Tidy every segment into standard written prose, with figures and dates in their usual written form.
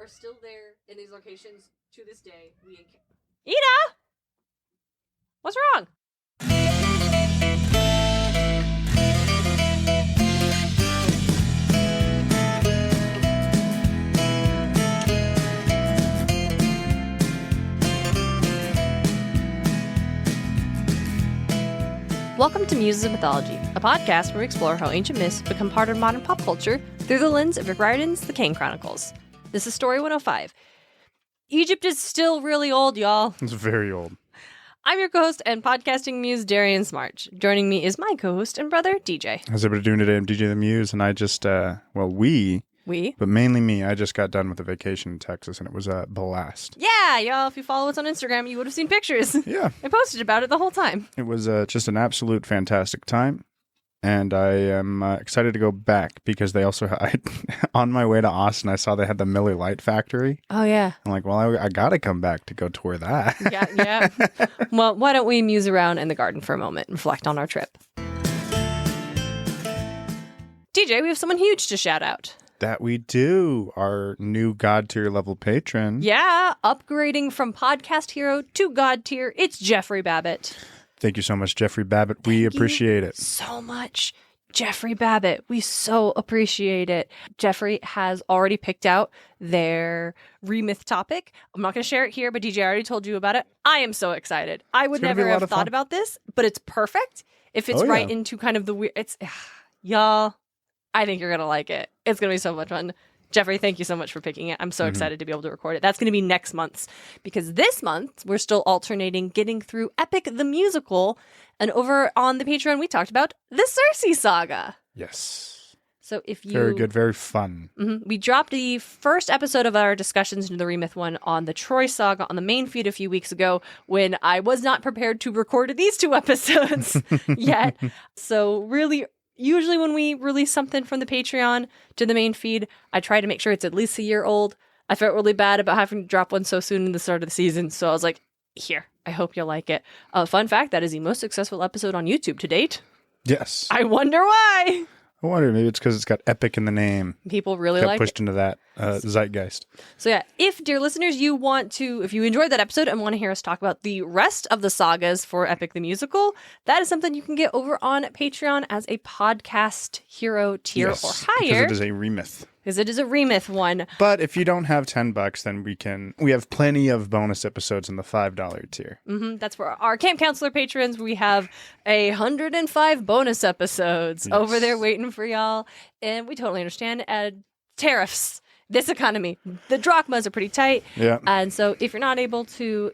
are still there in these locations to this day. Ida! What's wrong? Welcome to Muses of Mythology, a podcast where we explore how ancient myths become part of modern pop culture through the lens of Rick Riordan's The Kane Chronicles. This is Story 105. Egypt is still really old, y'all. It's very old. I'm your co-host and podcasting muse, Darien Smartt. Joining me is my co-host and brother, DJ. How's everybody doing today? I'm DJ the Muse, and I just, but mainly me, I just got done with a vacation in Texas, and it was a blast. Yeah, y'all, if you follow us on Instagram, you would have seen pictures. Yeah. I posted about it the whole time. It was just an absolute fantastic time, and I am excited to go back because they also, on my way to Austin, I saw they had the Miller Lite factory. Oh, yeah. I'm like, well, I got to come back to go tour that. Yeah. Well, why don't we muse around in the garden for a moment and reflect on our trip? DJ, we have someone huge to shout out. That we do. Our new God tier level patron. Yeah, upgrading from podcast hero to God tier. It's Jeffrey Babbitt. Thank you so much, Jeffrey Babbitt. We appreciate it so much. Jeffrey Babbitt, we so appreciate it. Jeffrey has already picked out their remyth topic. I'm not going to share it here, but DJ already told you about it. I am so excited. I would never have thought about this, but it's perfect. If it's right into kind of the weird, y'all, I think you're going to like it. It's going to be so much fun. Jeffrey, thank you so much for picking it. I'm so excited to be able to record it. That's going to be next month's, because this month we're still alternating getting through Epic the Musical. And over on the Patreon, we talked about the Circe Saga. Yes. So if you... Very good, very fun. We dropped the first episode of our discussions into the Remyth one on the Troy Saga on the main feed a few weeks ago when I was not prepared to record these two episodes yet. So really... Usually when we release something from the Patreon to the main feed, I try to make sure it's at least a year old. I felt really bad about having to drop one so soon in the start of the season, so I was like, here, I hope you'll like it. Fun fact, that is the most successful episode on YouTube to date. Yes. I wonder why. I wonder, maybe it's because it's got epic in the name. People really got like pushed into that zeitgeist. So yeah, if, dear listeners, if you enjoyed that episode and want to hear us talk about the rest of the sagas for Epic the Musical, that is something you can get over on Patreon as a podcast hero tier or higher. Because it is a remyth. Because it is a remyth one. But if you don't have $10, then we have plenty of bonus episodes in the $5 tier. That's for our Camp Counselor patrons. We have 105 bonus episodes over there waiting for y'all. And we totally understand. Tariffs, this economy, the drachmas are pretty tight. Yeah. And so if you're not able to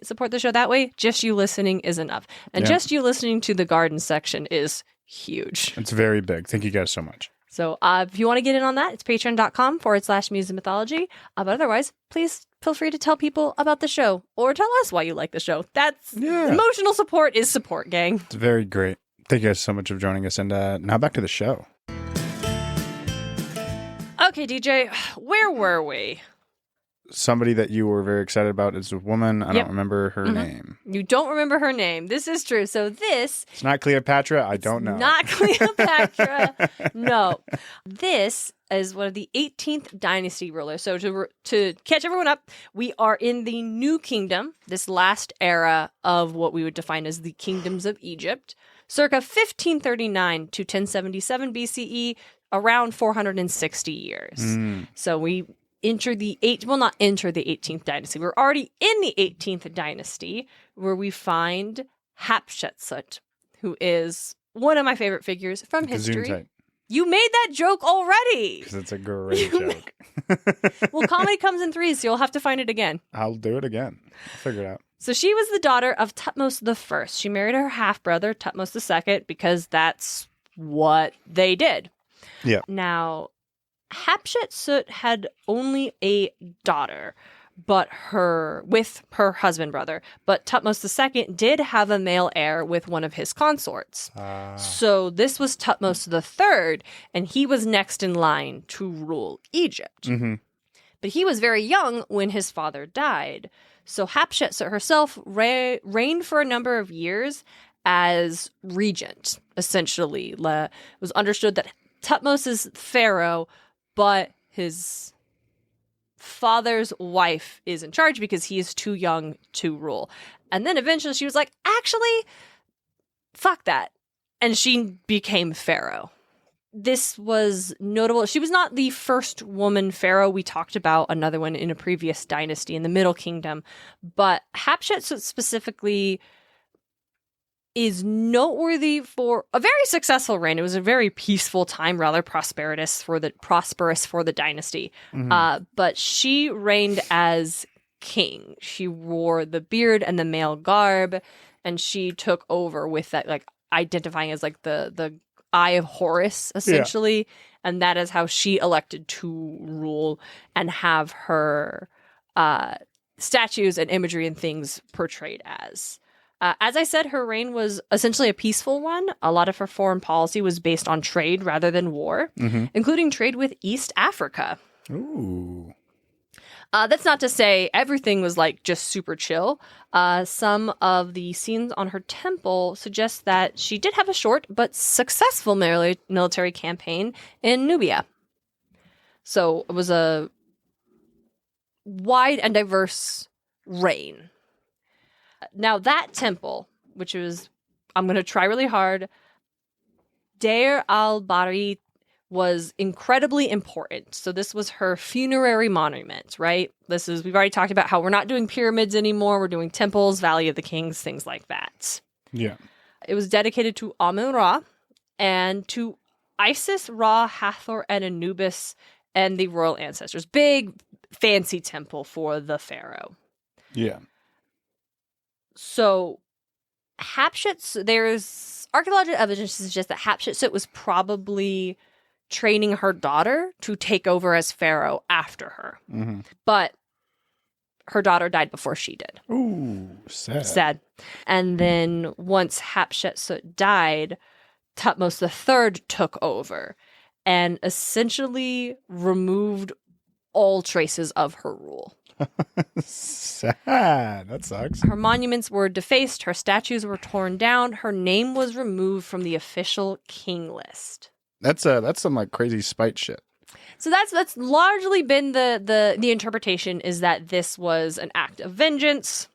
support the show that way, just you listening is enough. And just you listening to the garden section is huge. It's very big. Thank you guys so much. So if you want to get in on that, it's patreon.com/Muses of Mythology. But otherwise, please feel free to tell people about the show or tell us why you like the show. Emotional support is support, gang. It's very great. Thank you guys so much for joining us. And now back to the show. Okay, DJ, where were we? Somebody that you were very excited about is a woman. I don't remember her name. You don't remember her name. This is true. So it's not Cleopatra. I don't know. Not Cleopatra. No. This is one of the 18th dynasty rulers. So to catch everyone up, we are in the New Kingdom, this last era of what we would define as the kingdoms of Egypt, circa 1539 to 1077 BCE, around 460 years. So we enter the 18th dynasty. We're already in the 18th dynasty, where we find Hatshepsut, who is one of my favorite figures from history. Gesundheit. You made that joke already. Because it's a great joke. Well, comedy comes in threes, so you'll have to find it again. I'll do it again. I'll figure it out. So she was the daughter of Thutmose I. She married her half-brother, Thutmose II, because that's what they did. Yeah. Now, Hatshepsut had only a daughter, with her husband brother. But Thutmose II did have a male heir with one of his consorts. So this was Thutmose III, and he was next in line to rule Egypt. But he was very young when his father died. So Hatshepsut herself reigned for a number of years as regent, essentially. It was understood that Thutmose is pharaoh, but his father's wife is in charge because he is too young to rule. And then eventually she was like, actually, fuck that. And she became pharaoh. This was notable. She was not the first woman pharaoh. We talked about another one in a previous dynasty in the Middle Kingdom. But Hatshepsut specifically is noteworthy for a very successful reign. It was a very peaceful time, rather prosperous for the dynasty. But she reigned as king. She wore the beard and the male garb, and she took over with that, like identifying as like the Eye of Horus, essentially. And that is how she elected to rule and have her statues and imagery and things portrayed as. As I said, her reign was essentially a peaceful one. A lot of her foreign policy was based on trade rather than war, including trade with East Africa. Ooh. That's not to say everything was like just super chill. Some of the scenes on her temple suggest that she did have a short but successful military campaign in Nubia. So it was a wide and diverse reign. Now that temple, which was, I'm going to try really hard, Deir al-Bahari, was incredibly important. So this was her funerary monument, right? We've already talked about how we're not doing pyramids anymore. We're doing temples, Valley of the Kings, things like that. Yeah. It was dedicated to Amun-Ra and to Isis, Ra, Hathor, and Anubis and the royal ancestors. Big, fancy temple for the pharaoh. Yeah. So Hatshepsut, there's archaeological evidence to suggest that Hatshepsut was probably training her daughter to take over as pharaoh after her. But her daughter died before she did. Ooh, sad. Sad. And then once Hatshepsut died, Thutmose III took over and essentially removed all traces of her rule. Sad. That sucks. Her monuments were defaced, her statues were torn down, her name was removed from the official king list. That's some like crazy spite shit. So that's largely been the interpretation, is that this was an act of vengeance.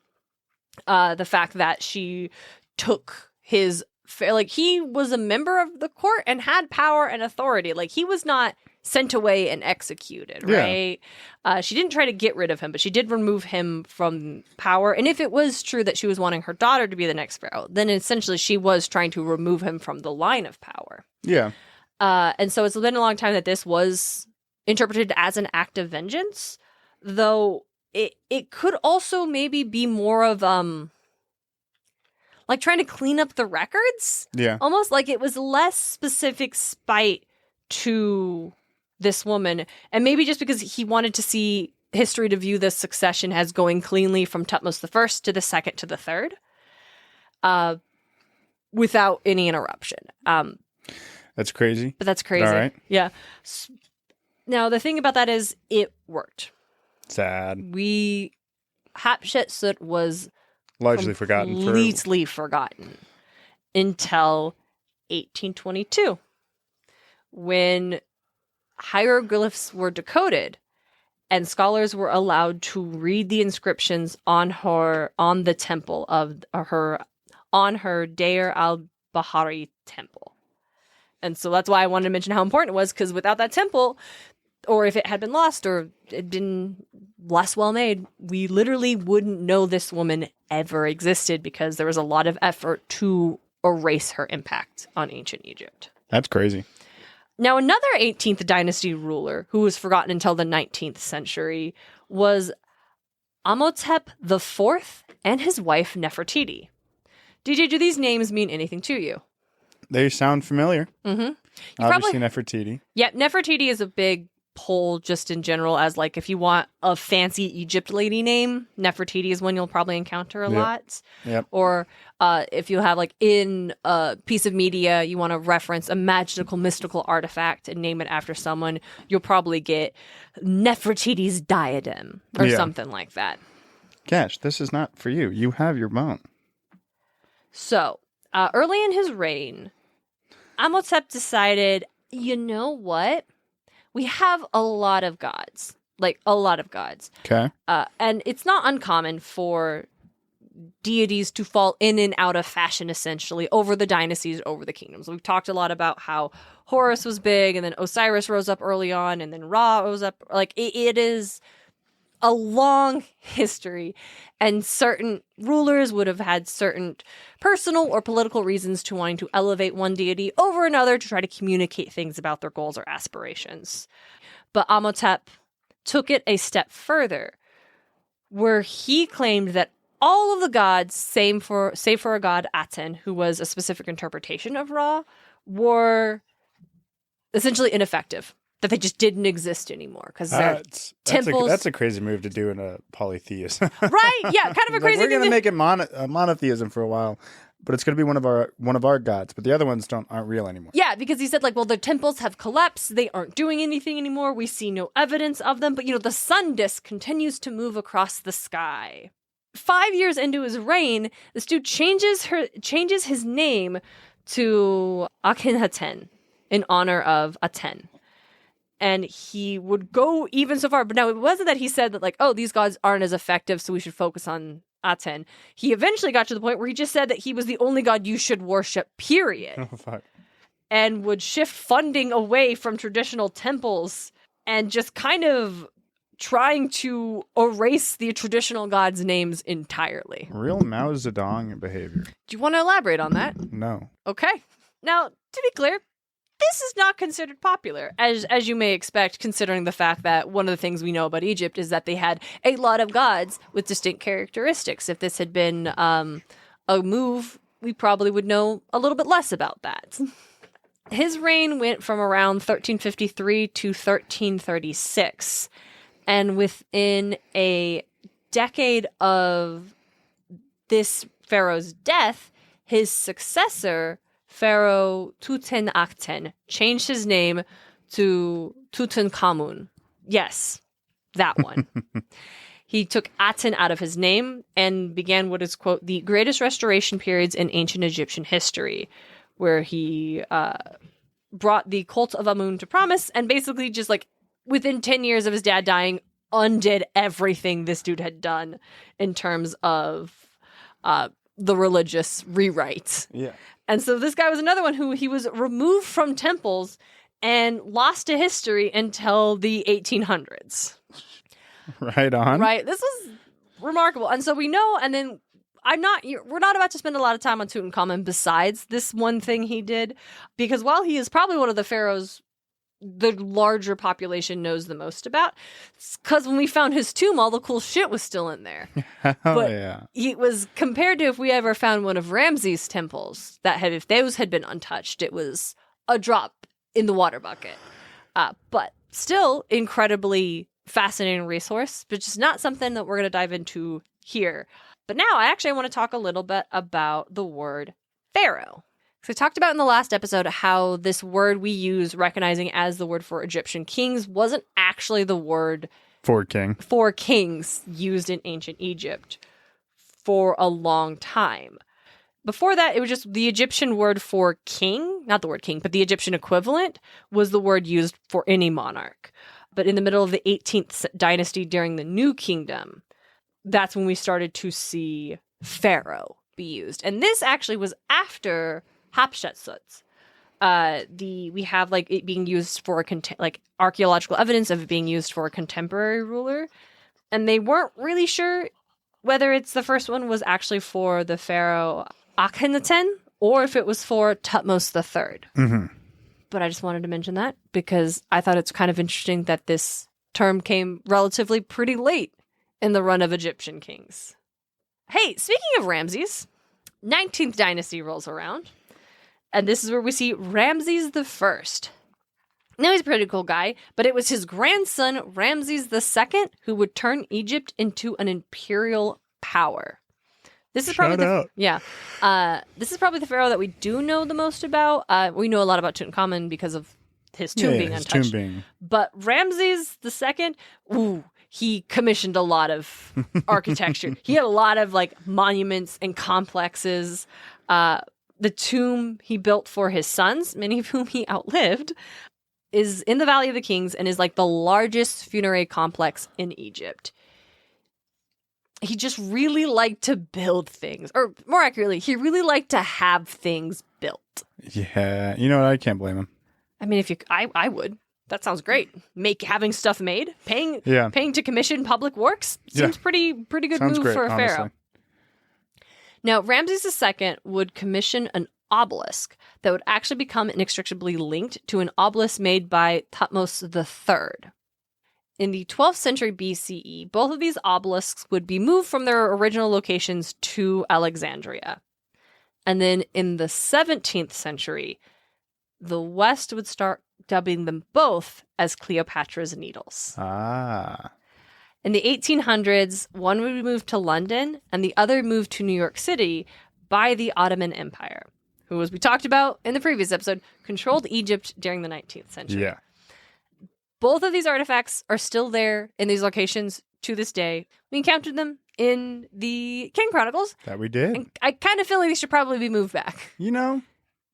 The fact that she took his, like, he was a member of the court and had power and authority. Like, he was not sent away and executed, right? Yeah. She didn't try to get rid of him, but she did remove him from power. And if it was true that she was wanting her daughter to be the next pharaoh, then essentially she was trying to remove him from the line of power. Yeah. And so it's been a long time that this was interpreted as an act of vengeance, though it could also maybe be more of like trying to clean up the records. Yeah. Almost like it was less specific spite to this woman, and maybe just because he wanted to see history to view the succession as going cleanly from Thutmose I to the second to the third, without any interruption. That's crazy. But that's crazy. All right. Yeah. Now, the thing about that is it worked. Sad. Hatshepsut was Largely forgotten. Completely forgotten until 1822, when hieroglyphs were decoded and scholars were allowed to read the inscriptions on the temple of her, on her Deir al-Bahari temple. And so that's why I wanted to mention how important it was, because without that temple, or if it had been lost or it been less well made, we literally wouldn't know this woman ever existed, because there was a lot of effort to erase her impact on ancient Egypt. That's crazy. Now, another 18th dynasty ruler who was forgotten until the 19th century was Amenhotep IV and his wife Nefertiti. DJ, do these names mean anything to you? They sound familiar. Mm-hmm. Obviously, Nefertiti. Yep, Nefertiti is a big pull just in general, as like if you want a fancy Egypt lady name, Nefertiti is one you'll probably encounter a lot. Yep. Or if you have like in a piece of media you want to reference a magical mystical artifact and name it after someone, you'll probably get Nefertiti's diadem or something like that. Gosh, this is not for you. You have your bone. So early in his reign, Amenhotep decided, you know what? We have a lot of gods. like a lot of gods. Okay. And it's not uncommon for deities to fall in and out of fashion, essentially, over the dynasties, over the kingdoms. We've talked a lot about how Horus was big, and then Osiris rose up early on, and then Ra rose up. Like, it is a long history, and certain rulers would have had certain personal or political reasons to wanting to elevate one deity over another to try to communicate things about their goals or aspirations. But Amenhotep took it a step further, where he claimed that all of the gods, save for a god Aten, who was a specific interpretation of Ra, were essentially ineffective. That they just didn't exist anymore because temples. That's a crazy move to do in a polytheism. Right? Yeah, kind of a crazy We're thing. going to make it monotheism for a while, but it's going to be one of our gods. But the other ones aren't real anymore. Yeah, because he said, like, well, the temples have collapsed. They aren't doing anything anymore. We see no evidence of them. But, the sun disk continues to move across the sky. 5 years into his reign, this dude changes his name to Akhenaten in honor of Aten. And he would go even so far. But now it wasn't that he said that, like, oh, these gods aren't as effective, so we should focus on Aten. He eventually got to the point where he just said that he was the only god you should worship, period. Oh, fuck. And would shift funding away from traditional temples and just kind of trying to erase the traditional gods' names entirely. Real Mao Zedong behavior. Do you want to elaborate on that? No. Okay. Now, to be clear, this is not considered popular, as you may expect, considering the fact that one of the things we know about Egypt is that they had a lot of gods with distinct characteristics. If this had been a move, we probably would know a little bit less about that. His reign went from around 1353 to 1336, and within a decade of this pharaoh's death, his successor, Pharaoh Tutenakhten, changed his name to Tutankhamun. Yes, that one. He took Aten out of his name and began what is, quote, the greatest restoration periods in ancient Egyptian history, where he brought the cult of Amun to promise and basically just, like, within 10 years of his dad dying, undid everything this dude had done in terms of the religious rewrite. Yeah. And so this guy was another one who he was removed from temples and lost to history until the 1800s. Right on. Right. This was remarkable. And so we know, and then we're not about to spend a lot of time on Tutankhamun besides this one thing he did, because while he is probably one of the pharaohs the larger population knows the most about, because when we found his tomb, all the cool shit was still in there. But yeah. It was compared to if we ever found one of Ramses' temples, if those had been untouched, it was a drop in the water bucket. But still incredibly fascinating resource, but just not something that we're going to dive into here. But now I want to talk a little bit about the word pharaoh. So I talked about in the last episode how this word we use, recognizing as the word for Egyptian kings, wasn't actually the word for kings used in ancient Egypt for a long time. Before that, it was just the Egyptian word for king, not the word king, but the Egyptian equivalent was the word used for any monarch. But in the middle of the 18th dynasty during the New Kingdom, that's when we started to see pharaoh be used. And this actually was after Hatshepsut. We have like it being used for archaeological evidence of it being used for a contemporary ruler, and they weren't really sure whether it's the first one was actually for the pharaoh Akhenaten or if it was for Thutmose III. Mm-hmm. But I just wanted to mention that because I thought it's kind of interesting that this term came relatively pretty late in the run of Egyptian kings. Hey, speaking of Ramses, 19th dynasty rolls around. And this is where we see Ramses I. Now, he's a pretty cool guy, but it was his grandson, Ramses II, who would turn Egypt into an imperial power. This is probably this is probably the pharaoh that we do know the most about. We know a lot about Tutankhamun because of his tomb being untouched. But Ramses II, he commissioned a lot of architecture. He had a lot of monuments and complexes. The tomb he built for his sons, many of whom he outlived, is in the Valley of the Kings and is like the largest funerary complex in Egypt. He just really liked to build things, or more accurately, he really liked to have things built. Yeah, you know what? I can't blame him. I mean, I would. That sounds great. Having stuff made, paying to commission public works seems pretty good Sounds move great, for a pharaoh. honestly. Now, Ramses II would commission an obelisk that would actually become inextricably linked to an obelisk made by Thutmose III. In the 12th century BCE, both of these obelisks would be moved from their original locations to Alexandria. And then in the 17th century, the West would start dubbing them both as Cleopatra's Needles. Ah. In the 1800s, one would be moved to London and the other moved to New York City by the Ottoman Empire, who, as we talked about in the previous episode, controlled Egypt during the 19th century. Yeah. Both of these artifacts are still there in these locations to this day. We encountered them in the King Chronicles. That we did. And I kind of feel like they should probably be moved back. You know,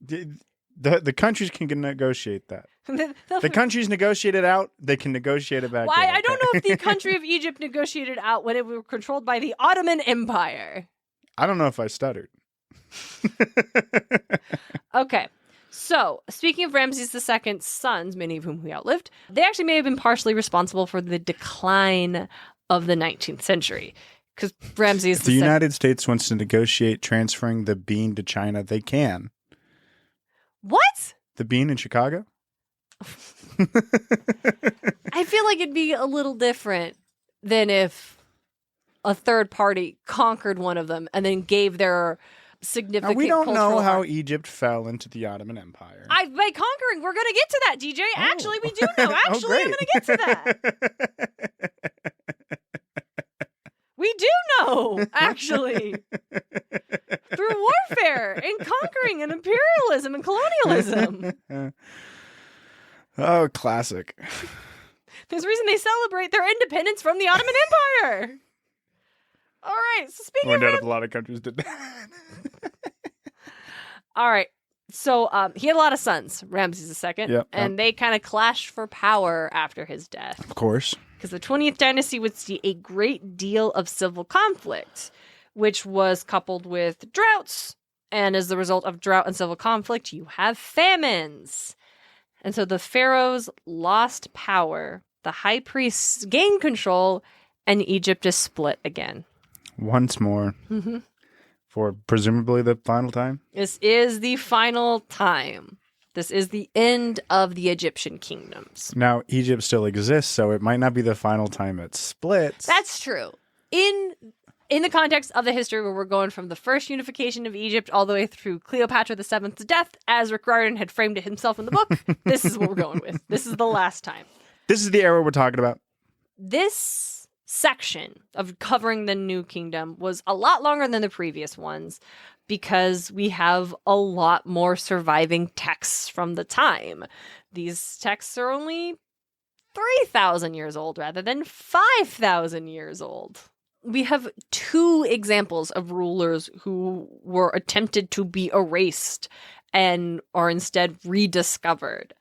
the countries can negotiate that. The countries negotiate it out. They can negotiate it back. Why? I don't know if the country of Egypt negotiated out when it was controlled by the Ottoman Empire. I don't know if I stuttered. Okay. So, speaking of Ramses II's sons, many of whom we outlived, they actually may have been partially responsible for the decline of the 19th century. Because Ramses If the United States wants to negotiate transferring the bean to China, they can. What? The bean in Chicago? I feel like it'd be a little different than if a third party conquered one of them and then gave their significant Now, we don't know cultural how art. Egypt fell into the Ottoman Empire. By conquering, we're going to get to that, DJ. Actually, we do know. Actually, I'm going to get to that. We do know, actually. Through warfare and conquering and imperialism and colonialism. Oh, classic. There's a reason they celebrate their independence from the Ottoman Empire. All right, so speaking Went of... out of a lot of countries did that. All right, so he had a lot of sons, Ramses II, and they kind of clashed for power after his death. Of course. Because the 20th dynasty would see a great deal of civil conflict, which was coupled with droughts. And as the result of drought and civil conflict, you have famines. And so the pharaohs lost power, the high priests gained control, and Egypt is split again. Once more. Mm-hmm. For presumably the final time? This is the final time. This is the end of the Egyptian kingdoms. Now, Egypt still exists, so it might not be the final time it splits. That's true. In the context of the history where we're going from the first unification of Egypt all the way through Cleopatra VII's death, as Rick Riordan had framed it himself in the book, this is what we're going with. This is the last time. This is the era we're talking about. This section of covering the New Kingdom was a lot longer than the previous ones because we have a lot more surviving texts from the time. These texts are only 3,000 years old rather than 5,000 years old. We have two examples of rulers who were attempted to be erased and are instead rediscovered.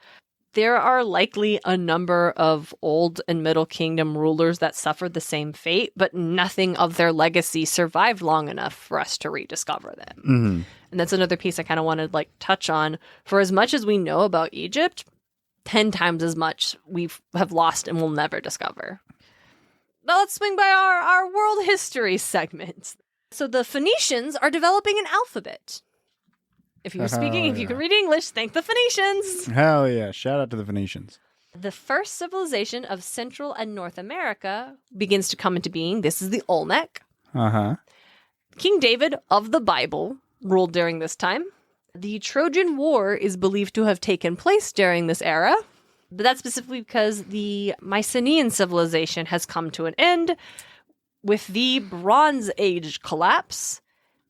There are likely a number of Old and Middle Kingdom rulers that suffered the same fate, but nothing of their legacy survived long enough for us to rediscover them. Mm-hmm. And that's another piece I kind of wanted to touch on. For as much as we know about Egypt, 10 times as much we have lost and will never discover. Now let's swing by our world history segment. So the Phoenicians are developing an alphabet. If you can read English, thank the Phoenicians. Hell yeah. Shout out to the Phoenicians. The first civilization of Central and North America begins to come into being. This is the Olmec. Uh-huh. King David of the Bible ruled during this time. The Trojan War is believed to have taken place during this era. But that's specifically because the Mycenaean civilization has come to an end with the Bronze Age collapse,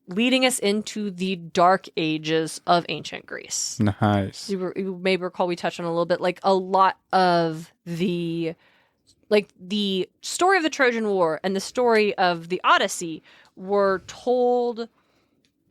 leading us into the Dark Ages of ancient Greece. Nice. You may recall we touched on a little bit, a lot of the story of the Trojan War and the story of the Odyssey were told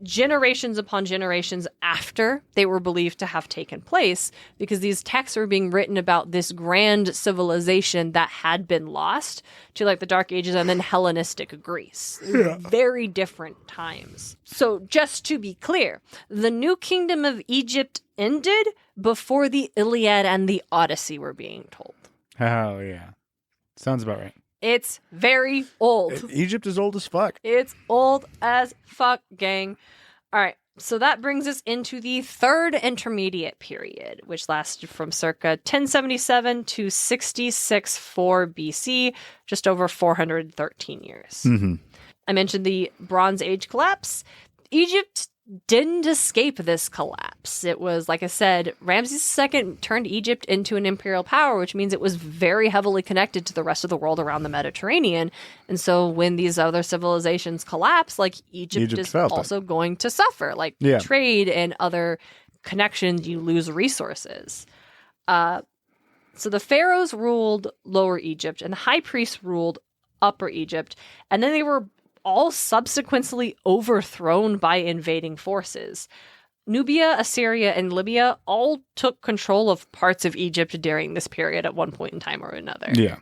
generations upon generations after they were believed to have taken place, because these texts were being written about this grand civilization that had been lost to like the Dark Ages and then Hellenistic Greece. Yeah. Very different times. So just to be clear, the New Kingdom of Egypt ended before the Iliad and the Odyssey were being told. Oh, yeah. Sounds about right. It's very old. Egypt is old as fuck. It's old as fuck, gang. All right, so that brings us into the third intermediate period, which lasted from circa 1077 to 664 BC, just over 413 years. Mm-hmm. I mentioned the Bronze Age collapse. Egypt didn't escape this collapse. It was, like I said, Ramses II turned Egypt into an imperial power, which means it was very heavily connected to the rest of the world around the Mediterranean. And so when these other civilizations collapse, like Egypt is also going to suffer, like trade and other connections, you lose resources. So the pharaohs ruled Lower Egypt and the high priests ruled Upper Egypt. And then they were all subsequently overthrown by invading forces. Nubia, Assyria, and Libya all took control of parts of Egypt during this period at one point in time or another. Yeah.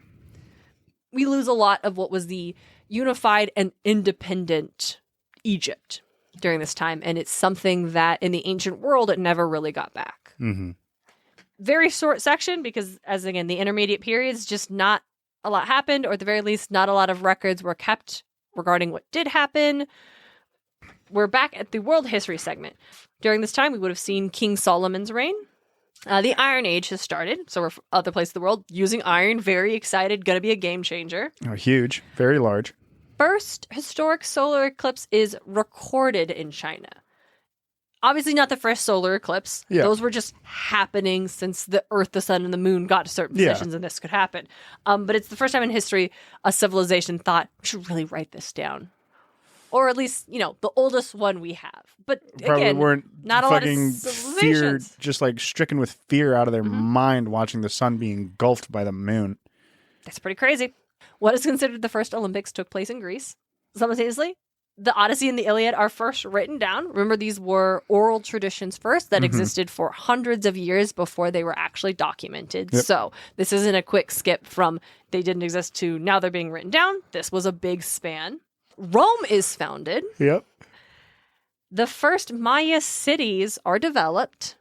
We lose a lot of what was the unified and independent Egypt during this time, and it's something that in the ancient world it never really got back. Mm-hmm. Very short section because, as again, the intermediate periods, just not a lot happened, or at the very least, not a lot of records were kept regarding what did happen. We're back at the world history segment. During this time, we would have seen King Solomon's reign. The Iron Age has started, so we're from other places of the world using iron. Very excited, going to be a game changer. Oh, huge, very large. First historic solar eclipse is recorded in China. Obviously not the first solar eclipse. Yeah. Those were just happening since the Earth, the Sun, and the Moon got to certain positions and this could happen. But it's the first time in history a civilization thought, we should really write this down. Or at least, the oldest one we have. But Probably again, weren't not a lot of fucking fear, civilizations. just like stricken with fear out of their mind watching the sun being engulfed by the moon. That's pretty crazy. What is considered the first Olympics took place in Greece. Simultaneously, the Odyssey and the Iliad are first written down. Remember, these were oral traditions first that existed for hundreds of years before they were actually documented. Yep. So this isn't a quick skip from they didn't exist to now they're being written down. This was a big span. Rome is founded. Yep. The first Maya cities are developed.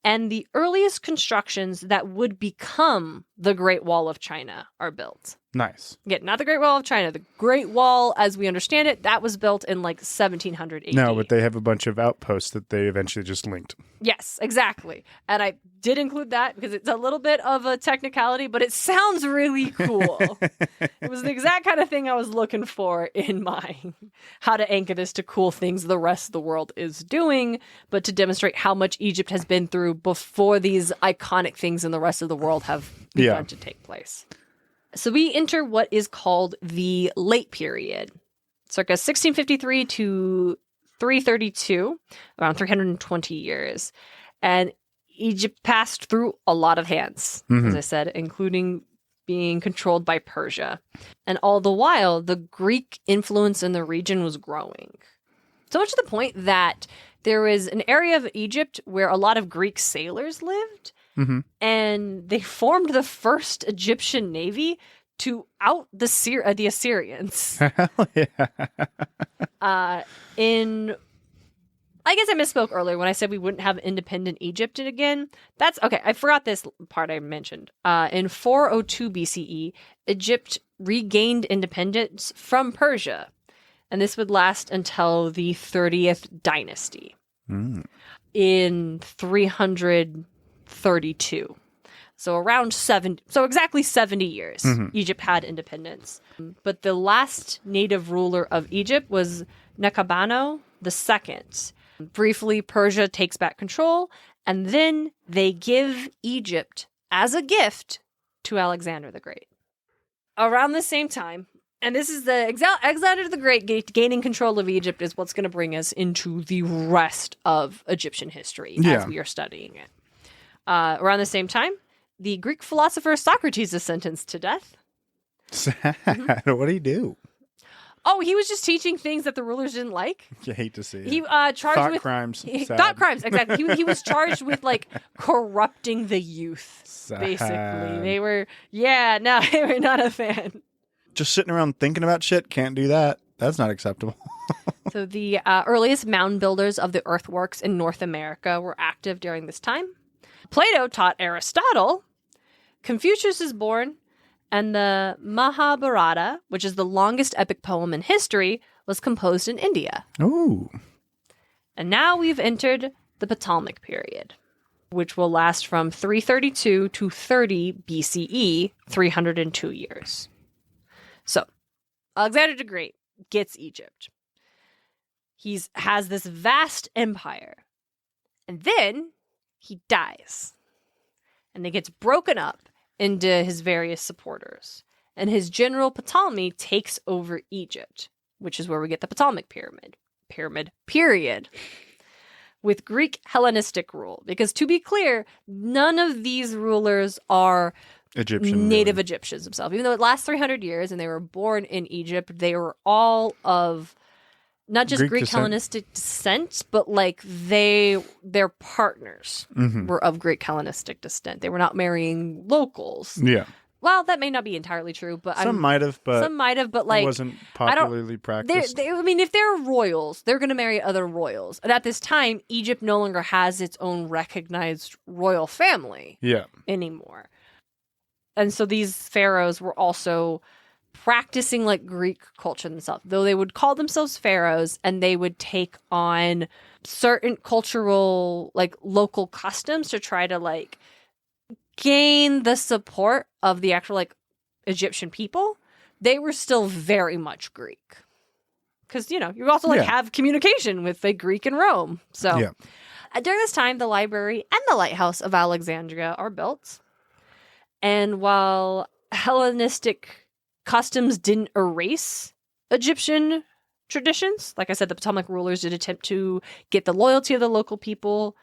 And the earliest constructions that would become the Great Wall of China are built. Nice. Again, not the Great Wall of China. The Great Wall, as we understand it, that was built in like 1700 AD. No, but they have a bunch of outposts that they eventually just linked. Yes, exactly. And I did include that because it's a little bit of a technicality, but it sounds really cool. It was the exact kind of thing I was looking for in my how to anchor this to cool things the rest of the world is doing, but to demonstrate how much Egypt has been through before these iconic things in the rest of the world have begun to take place. So we enter what is called the late period, circa 1653 to 332, around 320 years. And Egypt passed through a lot of hands, as I said, including being controlled by Persia. And all the while, the Greek influence in the region was growing. So much to the point that there was an area of Egypt where a lot of Greek sailors lived. And they formed the first Egyptian navy to out the Assyrians. Hell yeah. I guess I misspoke earlier when I said we wouldn't have independent Egypt again. That's okay. I forgot this part I mentioned. In 402 BCE, Egypt regained independence from Persia, and this would last until the 30th dynasty in 332. So around 70, so exactly 70 years, Egypt had independence. But the last native ruler of Egypt was Nekabano II. Briefly, Persia takes back control, and then they give Egypt as a gift to Alexander the Great. Around the same time, and this is the Alexander the Great gaining control of Egypt is what's going to bring us into the rest of Egyptian history as we are studying it. Around the same time, the Greek philosopher Socrates is sentenced to death. Sad. What do you do? Oh, he was just teaching things that the rulers didn't like. You hate to see it. He charged Thought with crimes. Sad. thought crimes. Exactly. He was charged with like corrupting the youth. Sad. Basically, they were they were not a fan. Just sitting around thinking about shit, can't do that. That's not acceptable. So the earliest mound builders of the earthworks in North America were active during this time. Plato taught Aristotle. Confucius is born. And the Mahabharata, which is the longest epic poem in history, was composed in India. Ooh. And now we've entered the Ptolemaic period, which will last from 332 to 30 BCE, 302 years. So, Alexander the Great gets Egypt. He has this vast empire. And then he dies. And it gets broken up into his various supporters. And his general Ptolemy takes over Egypt, which is where we get the Ptolemaic period, with Greek Hellenistic rule. Because to be clear, none of these rulers are native Egyptians themselves. Even though it lasts 300 years and they were born in Egypt, they were all of not just Greek Hellenistic descent, but like their partners were of Greek Hellenistic descent. They were not marrying locals. Yeah. Well, that may not be entirely true, but some might have, but like it wasn't popularly practiced. I mean, if they're royals, they're going to marry other royals. And at this time, Egypt no longer has its own recognized royal family anymore. And so these pharaohs were also practicing like Greek culture themselves, though they would call themselves pharaohs, and they would take on certain cultural, like local customs to try to like gain the support of the actual like Egyptian people. They were still very much Greek because, you also like have communication with like Greek and Rome. So during this time, the library and the lighthouse of Alexandria are built. And while Hellenistic customs didn't erase Egyptian traditions, like I said, the Ptolemaic rulers did attempt to get the loyalty of the local people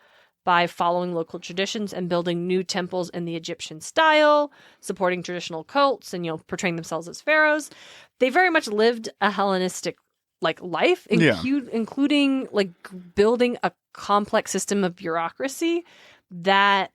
by following local traditions and building new temples in the Egyptian style, supporting traditional cults and, portraying themselves as pharaohs. They very much lived a Hellenistic like life, including like building a complex system of bureaucracy that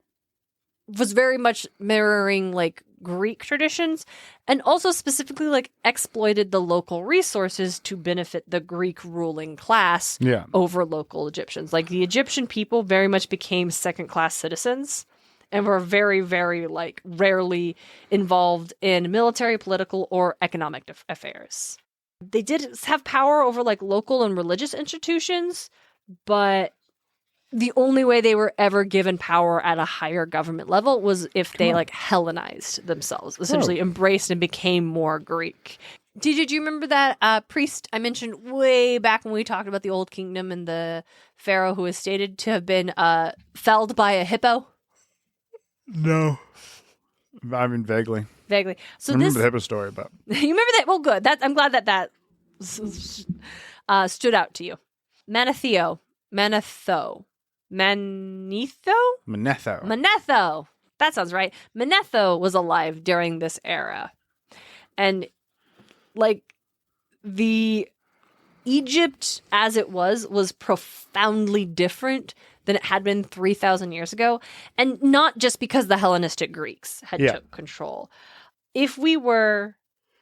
was very much mirroring like Greek traditions, and also specifically like exploited the local resources to benefit the Greek ruling class over local Egyptians. Like the Egyptian people very much became second-class citizens and were very, very like rarely involved in military, political, or economic affairs. They did have power over like local and religious institutions, but the only way they were ever given power at a higher government level was if they like Hellenized themselves, essentially embraced and became more Greek. Did you remember that priest I mentioned way back when we talked about the Old Kingdom and the pharaoh who is stated to have been felled by a hippo? No. I mean, vaguely. So I remember the hippo story, but you remember that? Well, good. I'm glad that stood out to you. Manetho. That sounds right. Manetho was alive during this era. And like the Egypt as it was profoundly different than it had been 3,000 years ago. And not just because the Hellenistic Greeks had took control. If we were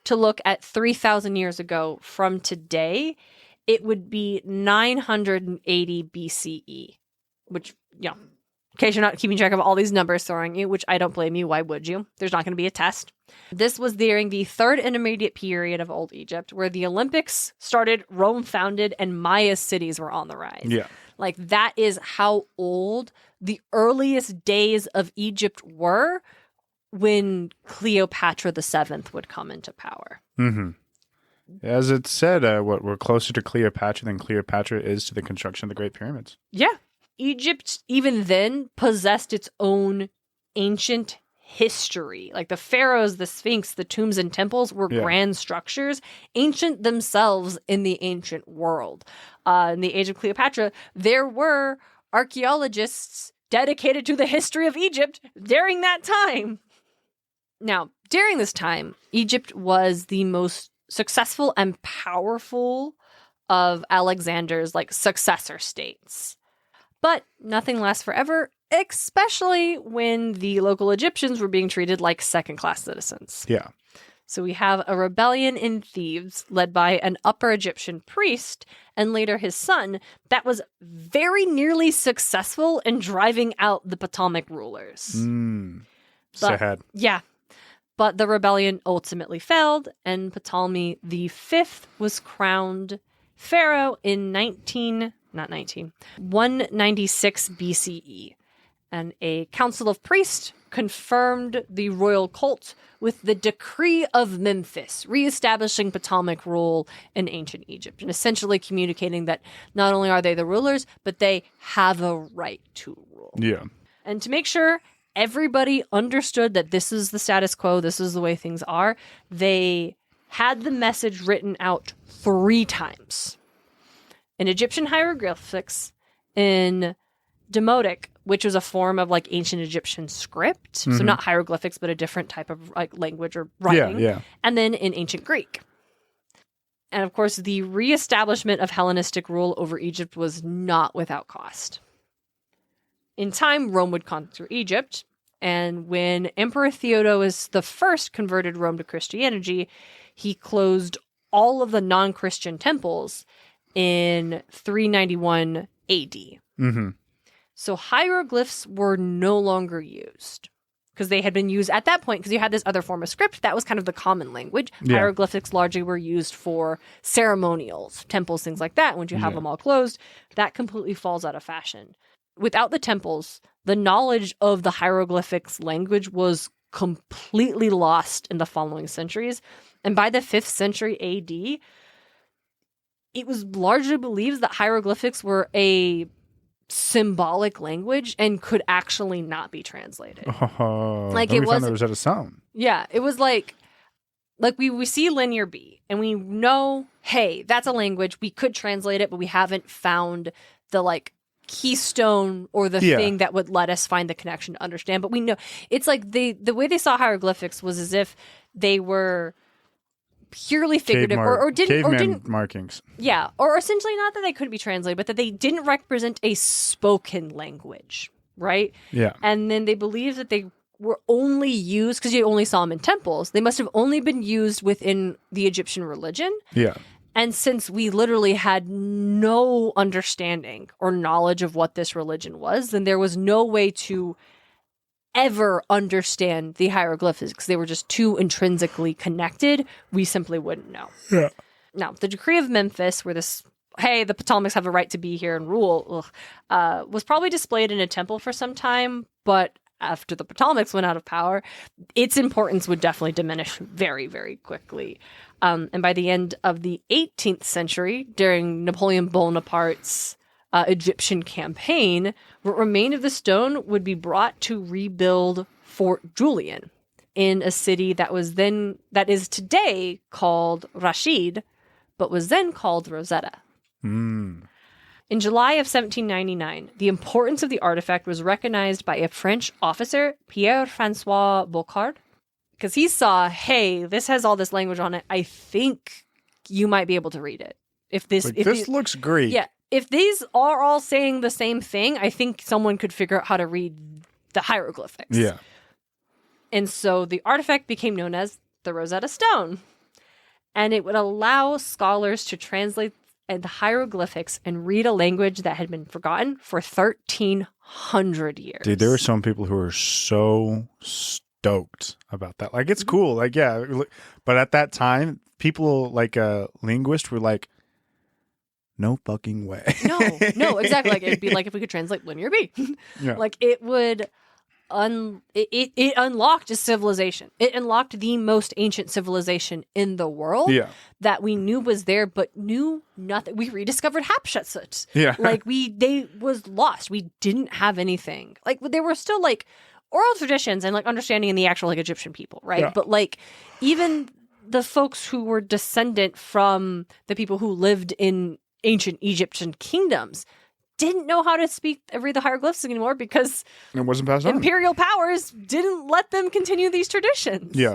to look at 3,000 years ago from today, it would be 980 BCE. Which, in case you're not keeping track of all these numbers throwing you, which I don't blame you, why would you? There's not going to be a test. This was during the third intermediate period of Old Egypt, where the Olympics started, Rome founded, and Maya cities were on the rise. Yeah. Like, that is how old the earliest days of Egypt were when Cleopatra VII would come into power. Mm-hmm. As it said, we're closer to Cleopatra than Cleopatra is to the construction of the Great Pyramids. Yeah. Egypt, even then, possessed its own ancient history. Like the pharaohs, the Sphinx, the tombs and temples were grand structures, ancient themselves in the ancient world. In the age of Cleopatra, there were archaeologists dedicated to the history of Egypt during that time. Now, during this time, Egypt was the most successful and powerful of Alexander's like successor states. But nothing lasts forever, especially when the local Egyptians were being treated like second-class citizens. Yeah. So we have a rebellion in Thebes led by an Upper Egyptian priest and later his son that was very nearly successful in driving out the Ptolemaic rulers. Sad. Yeah. But the rebellion ultimately failed, and Ptolemy V was crowned pharaoh in 196 BCE. And a council of priests confirmed the royal cult with the Decree of Memphis, reestablishing Ptolemaic rule in ancient Egypt, and essentially communicating that not only are they the rulers, but they have a right to rule. Yeah. And to make sure everybody understood that this is the status quo, this is the way things are, they had the message written out 3 times. In Egyptian hieroglyphics, in Demotic, which was a form of like ancient Egyptian script, so not hieroglyphics, but a different type of like language or writing. Yeah. And then in ancient Greek. And of course, the reestablishment of Hellenistic rule over Egypt was not without cost. In time, Rome would conquer Egypt, and when Emperor Theodosius I converted Rome to Christianity, he closed all of the non-Christian temples in 391 AD. So hieroglyphs were no longer used because they had been used at that point because you had this other form of script that was kind of the common language. Yeah. Hieroglyphics largely were used for ceremonials, temples, things like that. Once you have them all closed, that completely falls out of fashion. Without the temples, the knowledge of the hieroglyphics language was completely lost in the following centuries. And by the 5th century AD, it was largely believed that hieroglyphics were a symbolic language and could actually not be translated. Like it was Rosetta Stone. Yeah, it was like we see linear B and we know, hey, that's a language. We could translate it, but we haven't found the like keystone or the thing that would let us find the connection to understand. But we know it's like the way they saw hieroglyphics was as if they were purely figurative or didn't markings. Yeah, or essentially not that they couldn't be translated, but that they didn't represent a spoken language, right? Yeah. And then they believed that they were only used because you only saw them in temples. They must have only been used within the Egyptian religion. Yeah. And since we literally had no understanding or knowledge of what this religion was, then there was no way to ever understand the hieroglyphics because they were just too intrinsically connected. We simply wouldn't know. Yeah. Now, the Decree of Memphis, where this, hey, the Ptolemies have a right to be here and rule, was probably displayed in a temple for some time, but after the Ptolemies went out of power, its importance would definitely diminish very, very quickly. And by the end of the 18th century, during Napoleon Bonaparte's Egyptian campaign, what remained of the stone would be brought to rebuild Fort Julian in a city that is today called Rashid, but was then called Rosetta. In July of 1799, the importance of the artifact was recognized by a French officer, Pierre-François Bocard, because he saw, hey, this has all this language on it. I think you might be able to read it. This looks Greek. Yeah. If these are all saying the same thing, I think someone could figure out how to read the hieroglyphics. Yeah. And so the artifact became known as the Rosetta Stone. And it would allow scholars to translate the hieroglyphics and read a language that had been forgotten for 1,300 years. Dude, there were some people who were so stoked about that. Like, it's cool. Like, yeah. But at that time, people like linguists were like, no fucking way. No, exactly. Like, it'd be like if we could translate linear B. Yeah. Like, it would it unlocked a civilization. It unlocked the most ancient civilization in the world that we knew was there, but knew nothing. We rediscovered Hatshepsut. Yeah. Like, they was lost. We didn't have anything. Like, there were still, like, oral traditions and, like, understanding in the actual, like, Egyptian people, right? Yeah. But, like, even the folks who were descendant from the people who lived in ancient Egyptian kingdoms didn't know how to read the hieroglyphs anymore because it wasn't passed on. Imperial powers didn't let them continue these traditions. Yeah.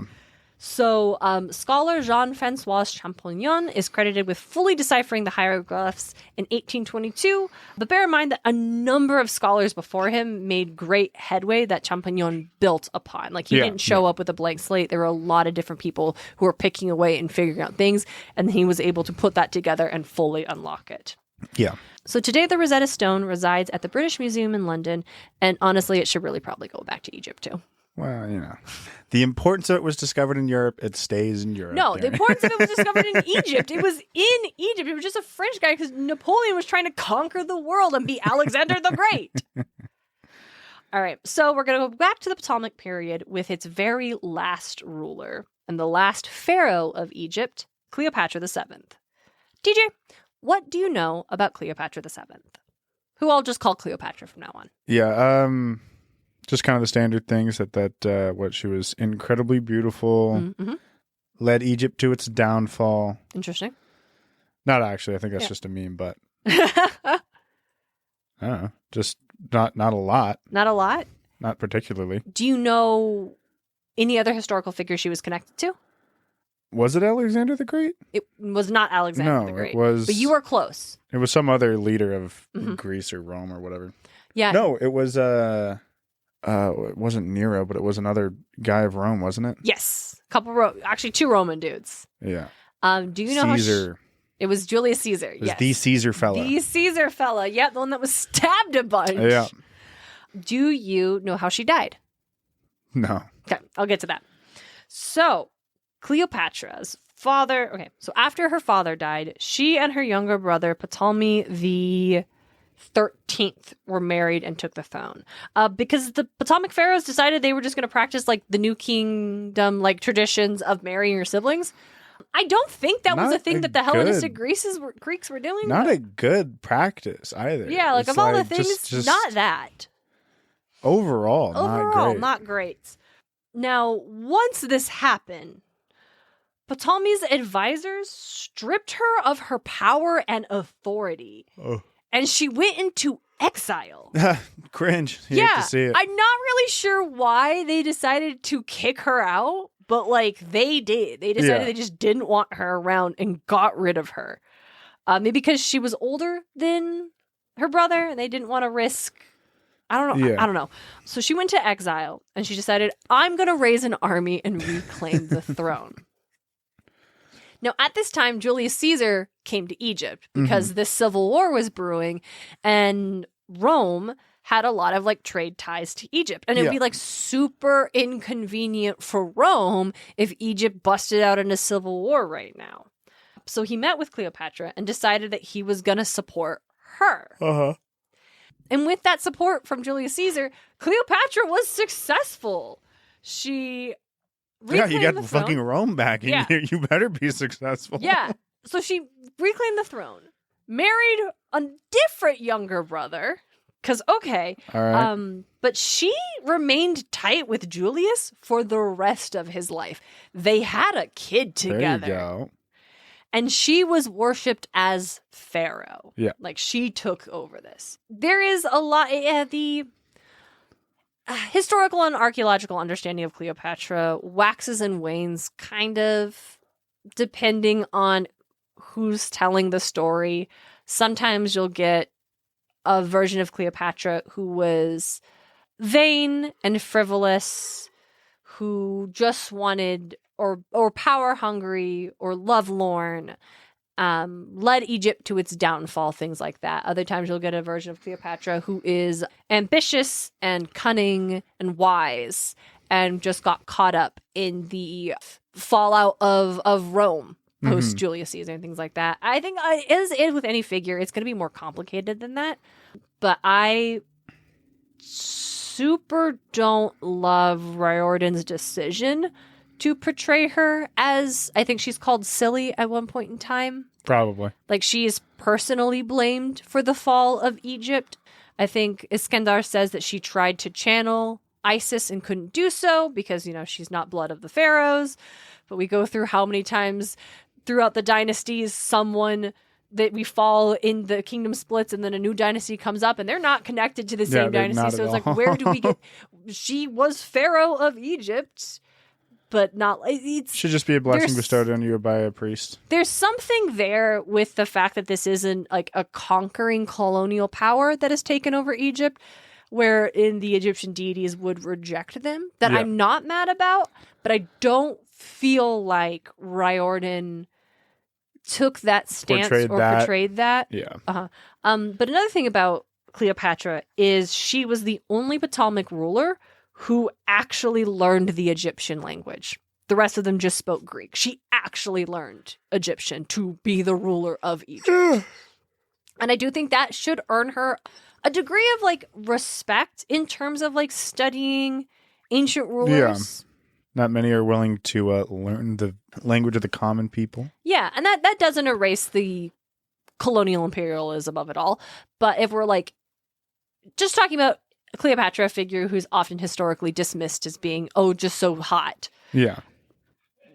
So scholar Jean-Francois Champollion is credited with fully deciphering the hieroglyphs in 1822. But bear in mind that a number of scholars before him made great headway that Champollion built upon. Like, he didn't show up with a blank slate. There were a lot of different people who were picking away and figuring out things, and he was able to put that together and fully unlock it. Yeah. So today the Rosetta Stone resides at the British Museum in London, and honestly, it should really probably go back to Egypt too. Well, the importance of it was discovered in Europe. It stays in Europe. No, the importance of it was discovered in Egypt. It was in Egypt. It was just a French guy because Napoleon was trying to conquer the world and be Alexander the Great. All right, so we're going to go back to the Ptolemaic period with its very last ruler and the last pharaoh of Egypt, Cleopatra VII. DJ, what do you know about Cleopatra VII? Who I'll just call Cleopatra from now on. Yeah, just kind of the standard things that what she was incredibly beautiful, led Egypt to its downfall. Interesting. Not actually. I think that's just a meme, but I don't know. Just not a lot. Not a lot? Not particularly. Do you know any other historical figure she was connected to? Was it Alexander the Great? It was not Alexander the Great. It was. But you were close. It was some other leader of Greece or Rome or whatever. Yeah. No, it was it wasn't Nero, but it was another guy of Rome, wasn't it? Yes. Actually, 2 Roman dudes. Yeah. Do you know Caesar. It was Julius Caesar. It was yes. the Caesar fella. The Caesar fella. Yeah, the one that was stabbed a bunch. Yeah. Do you know how she died? No. Okay, I'll get to that. So, Cleopatra's father... Okay, so after her father died, she and her younger brother, Ptolemy the 13th, were married and took the throne. Because the Ptolemaic pharaohs decided they were just going to practice like the New Kingdom like traditions of marrying your siblings. I don't think that was a thing that the Hellenistic Greeks were doing. Not a good practice either. Yeah, like it's of all the things, just not that. Overall, Not great. Now, once this happened, Ptolemy's advisors stripped her of her power and authority. Oh. And she went into exile. Cringe. You hate to see it. I'm not really sure why they decided to kick her out, but like they did. They decided they just didn't want her around and got rid of her. Maybe because she was older than her brother and they didn't want to risk. I don't know. Yeah. I don't know. So she went to exile and she decided, I'm going to raise an army and reclaim the throne. Now, at this time, Julius Caesar came to Egypt because this civil war was brewing and Rome had a lot of like trade ties to Egypt. And it would be like super inconvenient for Rome if Egypt busted out in a civil war right now. So he met with Cleopatra and decided that he was going to support her. Uh-huh. And with that support from Julius Caesar, Cleopatra was successful. She reclaimed you got the throne. fucking Rome back. And you better be successful. Yeah. So she reclaimed the throne, married a different younger brother. Because, okay. All right. But she remained tight with Julius for the rest of his life. They had a kid together. There you go. And she was worshipped as pharaoh. Yeah. Like, she took over this. There is a lot... the historical and archaeological understanding of Cleopatra waxes and wanes, kind of, depending on who's telling the story. Sometimes you'll get a version of Cleopatra who was vain and frivolous, who just wanted... or power hungry or lovelorn, led Egypt to its downfall, things like that. Other times you'll get a version of Cleopatra who is ambitious and cunning and wise and just got caught up in the fallout of Rome post Julius Caesar and things like that. I think as is with any figure, it's going to be more complicated than that. But I super don't love Riordan's decision to portray her as, I think she's called silly at one point in time. Probably. Like, she is personally blamed for the fall of Egypt. I think Iskandar says that she tried to channel Isis and couldn't do so because, she's not blood of the pharaohs. But we go through how many times throughout the dynasties someone that we fall in the kingdom splits and then a new dynasty comes up and they're not connected to the same dynasty. So it's like, where do we get... She was pharaoh of Egypt. but not. It's Should just be a blessing there's- bestowed on you by a priest. There's something there with the fact that this isn't like a conquering colonial power that has taken over Egypt, wherein the Egyptian deities would reject them, that Yeah. I'm not mad about, but I don't feel like Riordan took that stance portrayed that. Yeah. But another thing about Cleopatra is she was the only Ptolemaic ruler who actually learned the Egyptian language. The rest of them just spoke Greek. She actually learned Egyptian to be the ruler of Egypt. And I do think that should earn her a degree of like respect in terms of like studying ancient rulers. Not many are willing to learn the language of the common people. Yeah, and that doesn't erase the colonial imperialism of it all. But if we're like just talking about Cleopatra, a figure who's often historically dismissed as being, just so hot. Yeah.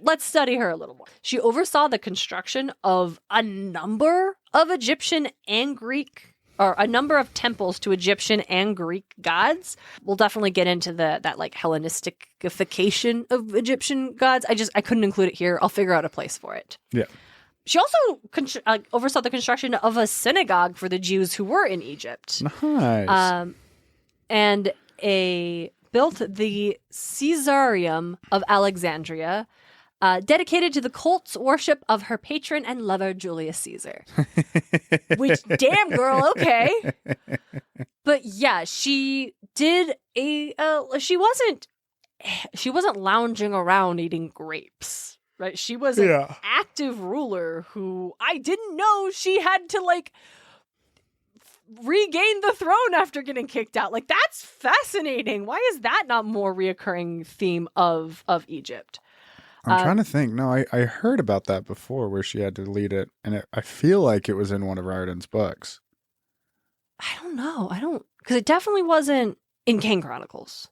Let's study her a little more. She oversaw the construction of a number of Egyptian and Greek, or a number of temples to Egyptian and Greek gods. We'll definitely get into that like Hellenisticification of Egyptian gods. I couldn't include it here. I'll figure out a place for it. Yeah. She also oversaw the construction of a synagogue for the Jews who were in Egypt. Nice. And built the Caesareum of Alexandria, dedicated to the cult's worship of her patron and lover, Julius Caesar. Which, damn girl, okay. But yeah, she did she wasn't lounging around eating grapes, right? She was an active ruler who I didn't know she had to like regain the throne after getting kicked out. Like, that's fascinating. Why is that not more reoccurring theme of Egypt? I'm trying to think. No, I heard about that before where she had to lead it, and I feel like it was in one of Riordan's books. I don't know. Because it definitely wasn't in Kane Chronicles.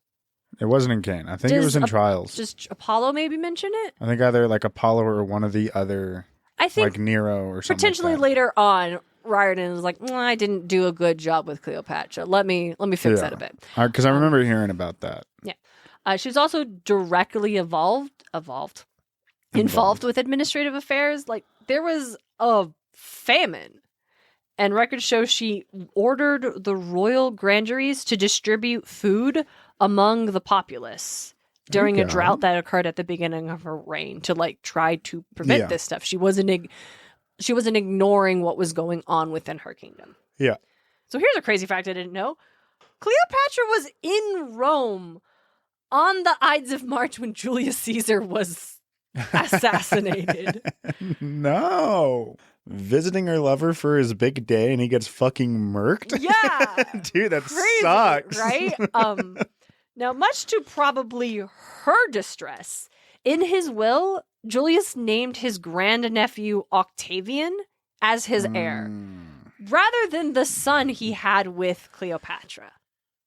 It wasn't in Kane. I think it was in Trials. Just Apollo maybe mention it? I think either like Apollo or one of the other, I think like Nero or something. Potentially like that. later on, Riordan was like, I didn't do a good job with Cleopatra. Let me fix that a bit. Because I remember hearing about that. Yeah. She was also directly involved with administrative affairs. Like, there was a famine, and records show she ordered the royal granderies to distribute food among the populace during a drought that occurred at the beginning of her reign to like try to prevent this stuff. She wasn't ignoring what was going on within her kingdom. Yeah. So here's a crazy fact I didn't know. Cleopatra was in Rome on the Ides of March when Julius Caesar was assassinated. No. Visiting her lover for his big day and he gets fucking murked? Yeah. Dude, that Crazy, sucks. Right? Now, much to probably her distress, in his will, Julius named his grandnephew Octavian as his heir, rather than the son he had with Cleopatra.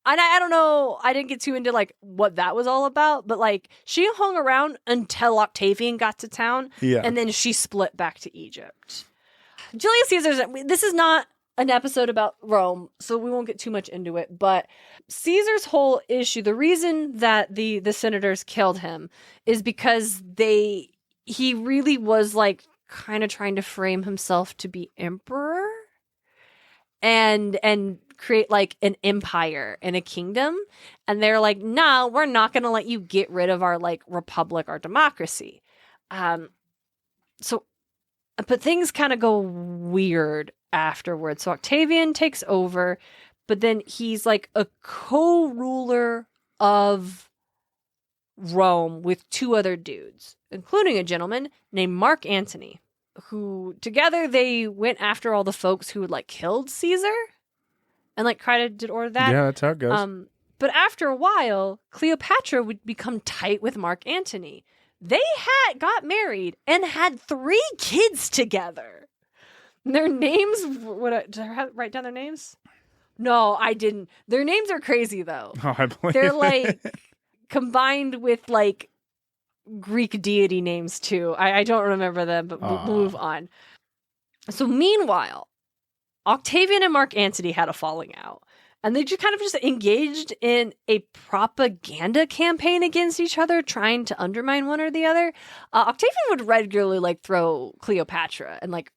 And I don't know, I didn't get too into like what that was all about, but like she hung around until Octavian got to town, and then she split back to Egypt. Julius Caesar's, this is not an episode about Rome, so we won't get too much into it, but Caesar's whole issue, the reason that the senators killed him is because he really was like kind of trying to frame himself to be emperor and create like an empire and a kingdom. And they're like, no, we're not going to let you get rid of our like republic or democracy. But things kind of go weird afterwards. So Octavian takes over, but then he's like a co-ruler of Rome with two other dudes, including a gentleman named Mark Antony, who together they went after all the folks who had like killed Caesar and like tried to order that. Yeah, that's how it goes. But after a while, Cleopatra would become tight with Mark Antony. They got married and had 3 kids together. Their names, did I write down their names? No, I didn't. Their names are crazy though. Oh, I believe They're like combined with like Greek deity names too. I don't remember them, but we'll move on. So meanwhile, Octavian and Mark Antony had a falling out. And they just kind of just engaged in a propaganda campaign against each other, trying to undermine one or the other. Octavian would regularly like throw Cleopatra, and like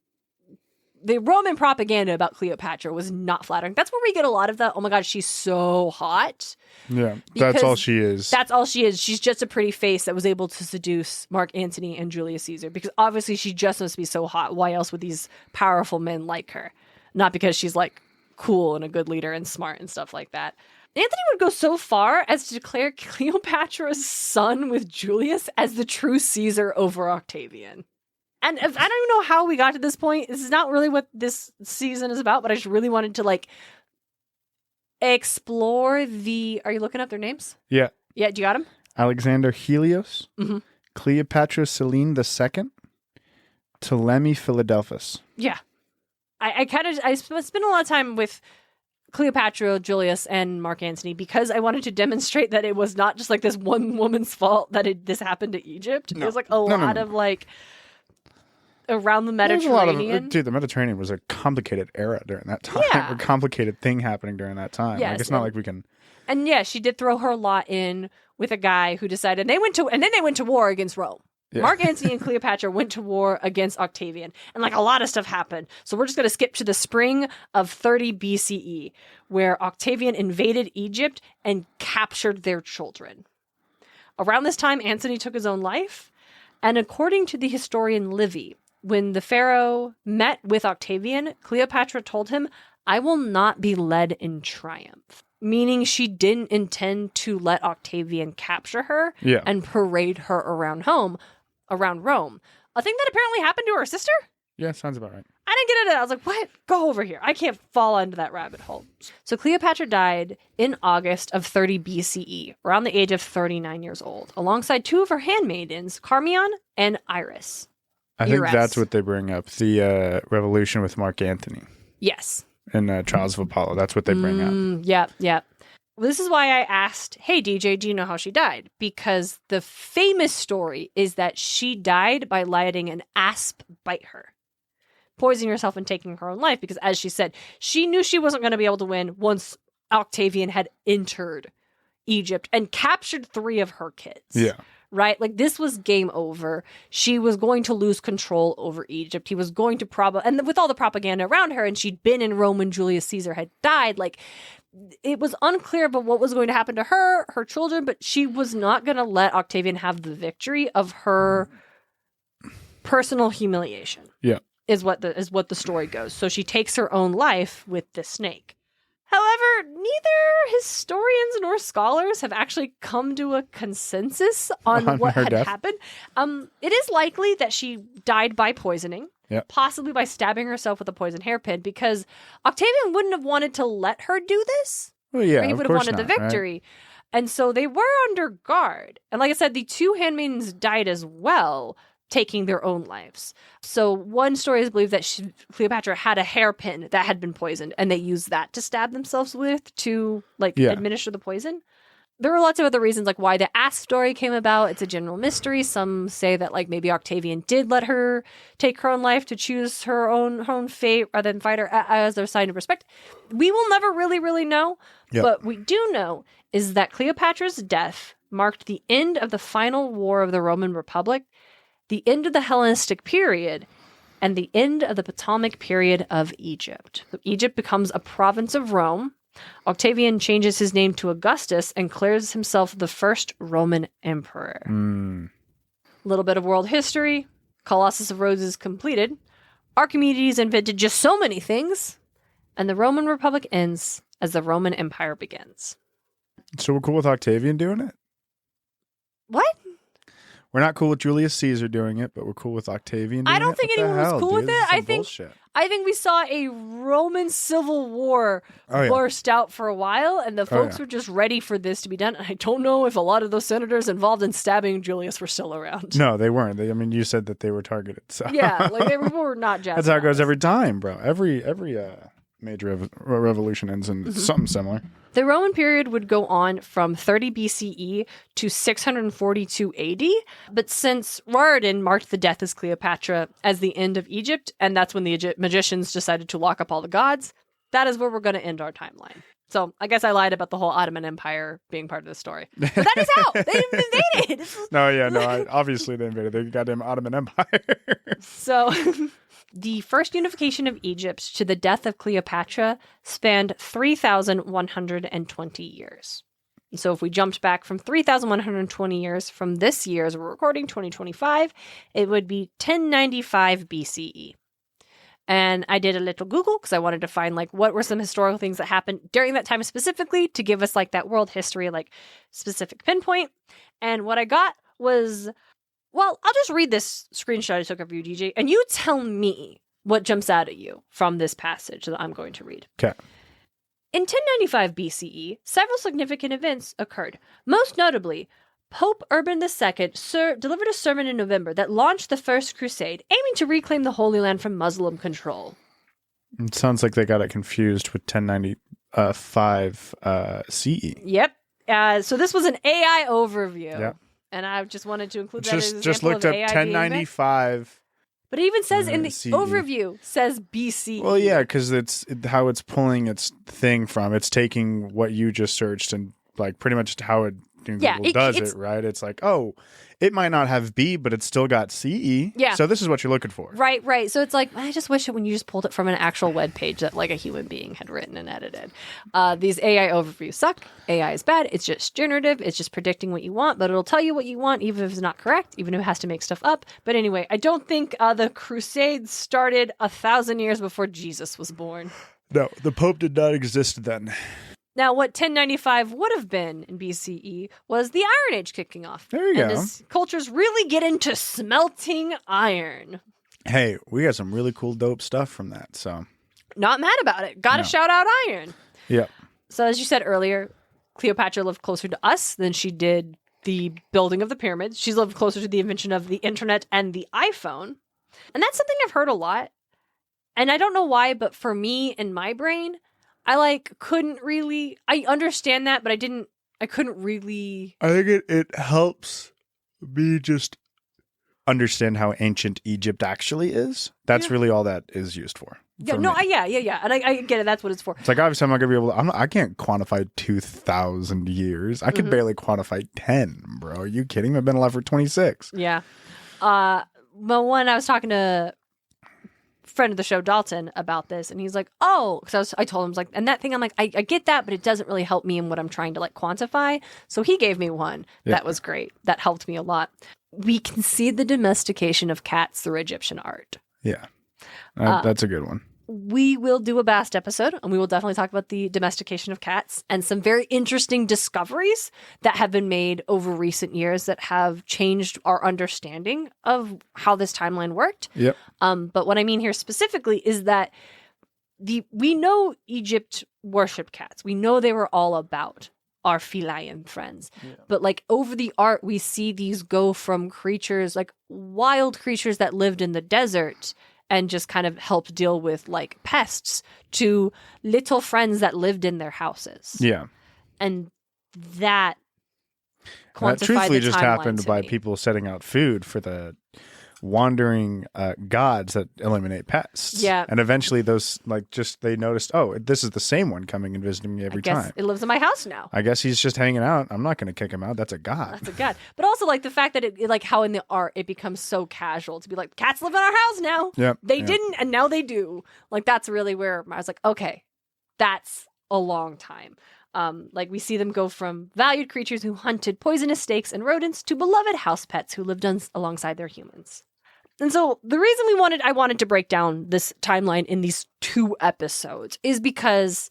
the Roman propaganda about Cleopatra was not flattering. That's where we get a lot of the, oh my God, she's so hot. Yeah, that's all she is. That's all she is. She's just a pretty face that was able to seduce Mark Antony and Julius Caesar, because obviously she just must be so hot. Why else would these powerful men like her? Not because she's like cool and a good leader and smart and stuff like that. Antony would go so far as to declare Cleopatra's son with Julius as the true Caesar over Octavian. And I don't even know how we got to this point. This is not really what this season is about, but I just really wanted to like explore the... Are you looking up their names? Yeah. Yeah, do you got them? Alexander Helios, Cleopatra Selene II, Ptolemy Philadelphus. Yeah. I spent a lot of time with Cleopatra, Julius, and Mark Antony because I wanted to demonstrate that it was not just like this one woman's fault that this happened to Egypt. No. There's like a lot of like around the Mediterranean. Dude, the Mediterranean was a complicated era during that time. Yeah. A complicated thing happening during that time. Yes, like, it's not like we can... And yeah, she did throw her lot in with a guy who decided and then they went to war against Rome. Yeah. Mark Antony and Cleopatra went to war against Octavian, and like a lot of stuff happened. So we're just going to skip to the spring of 30 BCE, where Octavian invaded Egypt and captured their children. Around this time, Antony took his own life, and according to the historian Livy, when the pharaoh met with Octavian, Cleopatra told him, "I will not be led in triumph." Meaning she didn't intend to let Octavian capture her and parade her around Rome. A thing that apparently happened to her sister? Yeah, sounds about right. I didn't get into that. I was like, what? Go over here. I can't fall into that rabbit hole. So Cleopatra died in August of 30 BCE, around the age of 39 years old, alongside two of her handmaidens, Charmian and Iris. I think that's what they bring up, the revolution with Mark Antony. Yes. In Trials of Apollo. That's what they bring up. Yep. Well, this is why I asked, hey, DJ, do you know how she died? Because the famous story is that she died by letting an asp bite her, poisoning herself and taking her own life. Because as she said, she knew she wasn't going to be able to win once Octavian had entered Egypt and captured 3 of her kids. Yeah. Right? Like, this was game over. She was going to lose control over Egypt. He was going to and with all the propaganda around her, and she'd been in Rome when Julius Caesar had died, like, it was unclear about what was going to happen to her, her children, but she was not going to let Octavian have the victory of her personal humiliation. Yeah. Is what the story goes. So she takes her own life with the snake. However, neither historians nor scholars have actually come to a consensus on what had happened. It is likely that she died by poisoning, possibly by stabbing herself with a poisoned hairpin, because Octavian wouldn't have wanted to let her do this. Well, yeah, he would have wanted the victory. Right? And so they were under guard. And like I said, the 2 handmaidens died as well, taking their own lives. So one story is believed that Cleopatra had a hairpin that had been poisoned, and they used that to stab themselves with to administer the poison. There are lots of other reasons like why the asp story came about. It's a general mystery. Some say that like maybe Octavian did let her take her own life to choose her own fate rather than fight her as a sign of respect. We will never really know. Yep. But we do know is that Cleopatra's death marked the end of the final war of the Roman Republic, the end of the Hellenistic period, and the end of the Ptolemaic period of Egypt. So Egypt becomes a province of Rome. Octavian changes his name to Augustus and declares himself the first Roman emperor. A little bit of world history. Colossus of Rhodes is completed. Archimedes invented just so many things. And the Roman Republic ends as the Roman Empire begins. So we're cool with Octavian doing it? What? We're not cool with Julius Caesar doing it, but we're cool with Octavian doing it. I don't think anyone was cool with it. Bullshit. I think we saw a Roman civil war burst out for a while, and the folks were just ready for this to be done. I don't know if a lot of those senators involved in stabbing Julius were still around. No, they weren't. You said that they were targeted. So. Yeah, like they were not jazzed. That's how it goes every time, bro. Every major revolution ends in something similar. The Roman period would go on from 30 BCE to 642 AD, but since Raridan marked the death of Cleopatra as the end of Egypt, and that's when the magicians decided to lock up all the gods, that is where we're going to end our timeline. So I guess I lied about the whole Ottoman Empire being part of the story. But that is how they invaded. Obviously they invaded the goddamn Ottoman Empire. So the first unification of Egypt to the death of Cleopatra spanned 3,120 years. So if we jumped back from 3,120 years from this year, as we're recording, 2025, it would be 1095 BCE. And I did a little Google because I wanted to find like what were some historical things that happened during that time specifically to give us like that world history, like specific pinpoint. And what I got was, well, I'll just read this screenshot I took of you, DJ, and you tell me what jumps out at you from this passage that I'm going to read. Okay. In 1095 BCE, several significant events occurred. Most notably, Pope Urban II delivered a sermon in November that launched the First Crusade, aiming to reclaim the Holy Land from Muslim control. It sounds like they got it confused with 1095 CE. Yep. So this was an AI overview. Yep. And I just wanted to include that as an just example looked of up AI 1095. But it even says in the CE. overview, says BCE. Well, yeah, because it's how it's pulling its thing from. It's taking what you just searched and like pretty much how it Google does it, right? It's like, oh, it might not have B, but it's still got CE. Yeah. So this is what you're looking for. Right. So it's like, I just wish that when you just pulled it from an actual web page that like a human being had written and edited. These AI overviews suck. AI is bad. It's just generative. It's just predicting what you want, but it'll tell you what you want, even if it's not correct, even if it has to make stuff up. But anyway, I don't think the Crusades started 1,000 years before Jesus was born. No, the Pope did not exist then. Now, what 1095 would have been in BCE was the Iron Age kicking off. There you and go. as cultures really get into smelting iron. Hey, we got some really cool, dope stuff from that. So, not mad about it. Gotta shout out iron. Yeah. So, as you said earlier, Cleopatra lived closer to us than she did the building of the pyramids. She's lived closer to the invention of the internet and the iPhone. And that's something I've heard a lot. And I don't know why, but for me, in my brain, I couldn't really, I understand that, but I couldn't really. I think it helps me just understand how ancient Egypt actually is. That's really all that is used for. Yeah, no, yeah. And I get it. That's what it's for. It's like, obviously, I'm not going to be able to, I can't quantify 2,000 years. I can barely quantify 10, bro. Are you kidding me? I've been alive for 26. Yeah. But when I was talking to friend of the show Dalton about this, and he's like, oh, because I told him, like, and that thing, I'm like, I get that, but it doesn't really help me in what I'm trying to like quantify. So he gave me one that was great. That helped me a lot. We can see the domestication of cats through Egyptian art. Yeah, that's a good one. We will do a Bast episode, and we will definitely talk about the domestication of cats and some very interesting discoveries that have been made over recent years that have changed our understanding of how this timeline worked. Yep. But what I mean here specifically is that we know Egypt worshipped cats. We know they were all about our feline friends. Yeah. But like over the art, we see these go from creatures, like wild creatures that lived in the desert and just kind of helped deal with like pests, to little friends that lived in their houses. Yeah. And that truthfully just happened by people setting out food for the wandering gods that eliminate pests. Yeah. And eventually those, like, just they noticed, oh, this is the same one coming and visiting me every time. It lives in my house now. I guess he's just hanging out. I'm not going to kick him out. That's a god. That's a god. But also, like, the fact that it like how in the art it becomes so casual to be like, cats live in our house now. Yep. They didn't, and now they do. Like, that's really where I was like, okay, that's a long time. Like, we see them go from valued creatures who hunted poisonous snakes and rodents to beloved house pets who lived alongside their humans. And so the reason I wanted to break down this timeline in these 2 episodes is because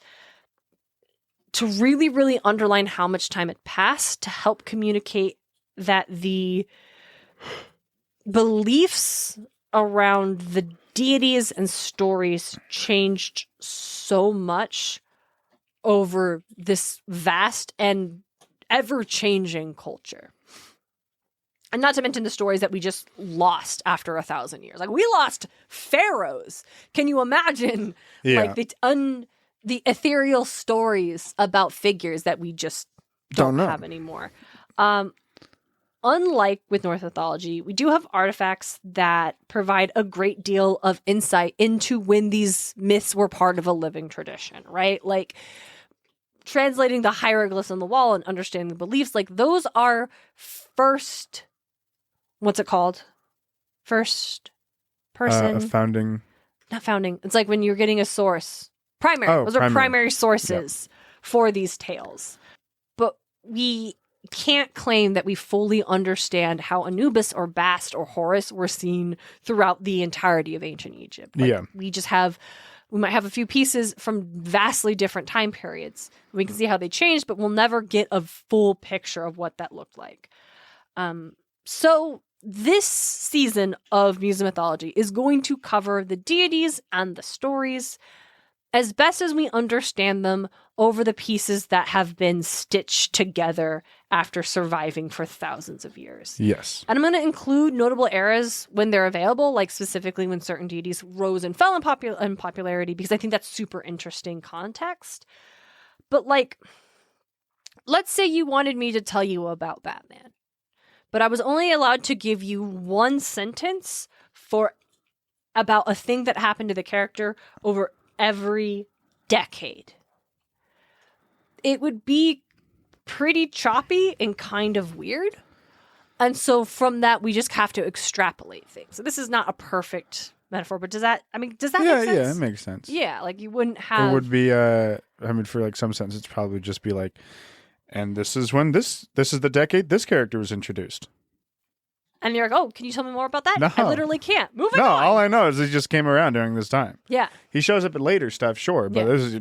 to really, really underline how much time had passed, to help communicate that the beliefs around the deities and stories changed so much over this vast and ever-changing culture. And not to mention the stories that we just lost after 1,000 years. Like, we lost pharaohs. Can you imagine like the ethereal stories about figures that we just don't have anymore? unlike with Norse mythology, we do have artifacts that provide a great deal of insight into when these myths were part of a living tradition, right? Like translating the hieroglyphs on the wall and understanding the beliefs, like those are first, what's it called? First person? Founding. Not founding. It's like when you're getting a source. Primary. Oh, Those are primary. primary sources for these tales. But we can't claim that we fully understand how Anubis or Bast or Horus were seen throughout the entirety of ancient Egypt. Like, we might have a few pieces from vastly different time periods. We can see how they changed, but we'll never get a full picture of what that looked like. So this season of Muses of Mythology is going to cover the deities and the stories as best as we understand them over the pieces that have been stitched together after surviving for thousands of years. Yes. And I'm going to include notable eras when they're available, like specifically when certain deities rose and fell in popularity, because I think that's super interesting context. But like, let's say you wanted me to tell you about Batman, but I was only allowed to give you one sentence for about a thing that happened to the character over every decade. It would be pretty choppy and kind of weird. And so from that, we just have to extrapolate things. So this is not a perfect metaphor, but does that make sense? Yeah, it makes sense. Yeah, like you wouldn't have... It would be, for like some sense, it's probably just be like, and this is when this is the decade this character was introduced. And you're like, oh, can you tell me more about that? No. I literally can't. Moving on. All I know is he just came around during this time. Yeah. He shows up at later stuff, sure, but this is...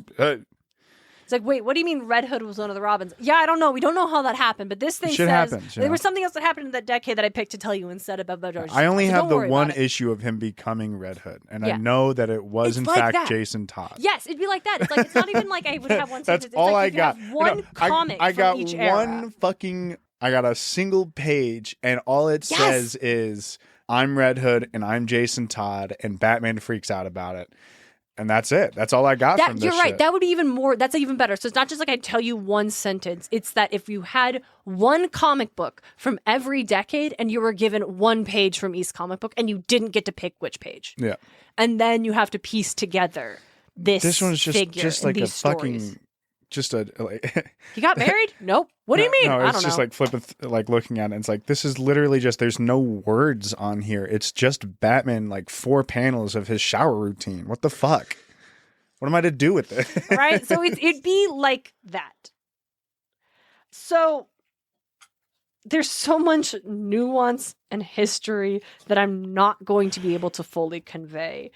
It's like, wait, what do you mean Red Hood was one of the Robins? Yeah, I don't know. We don't know how that happened, but this thing Shit says happens, there was something else that happened in that decade that I picked to tell you instead of George. I only have the one issue. issue of him becoming Red Hood, and Yeah. I know that it was It's in like fact that. Jason Todd. Yes, it'd be like that. It's like it's not even like I would have one That's sentence. It's all like I if you got. have one comic I got from each one era. fucking. I got a single page, and all it Yes. says is I'm Red Hood and I'm Jason Todd, and Batman freaks out about it. And that's it. That's all I got from this You're right. shit. That would be even more. That's even better. So it's not just like I tell you one sentence. It's that if you had one comic book from every decade and you were given one page from each comic book and you didn't get to pick which page. Yeah. And then you have to piece together this one's just like a stories. fucking just a like, You got married? Nope. What do you mean? No, I it's don't just know. like flipping, like looking at it. And it's like, this is literally just, there's no words on here. It's just Batman, like 4 panels of his shower routine. What the fuck? What am I to do with it? Right? So it'd be like that. So there's so much nuance and history that I'm not going to be able to fully convey.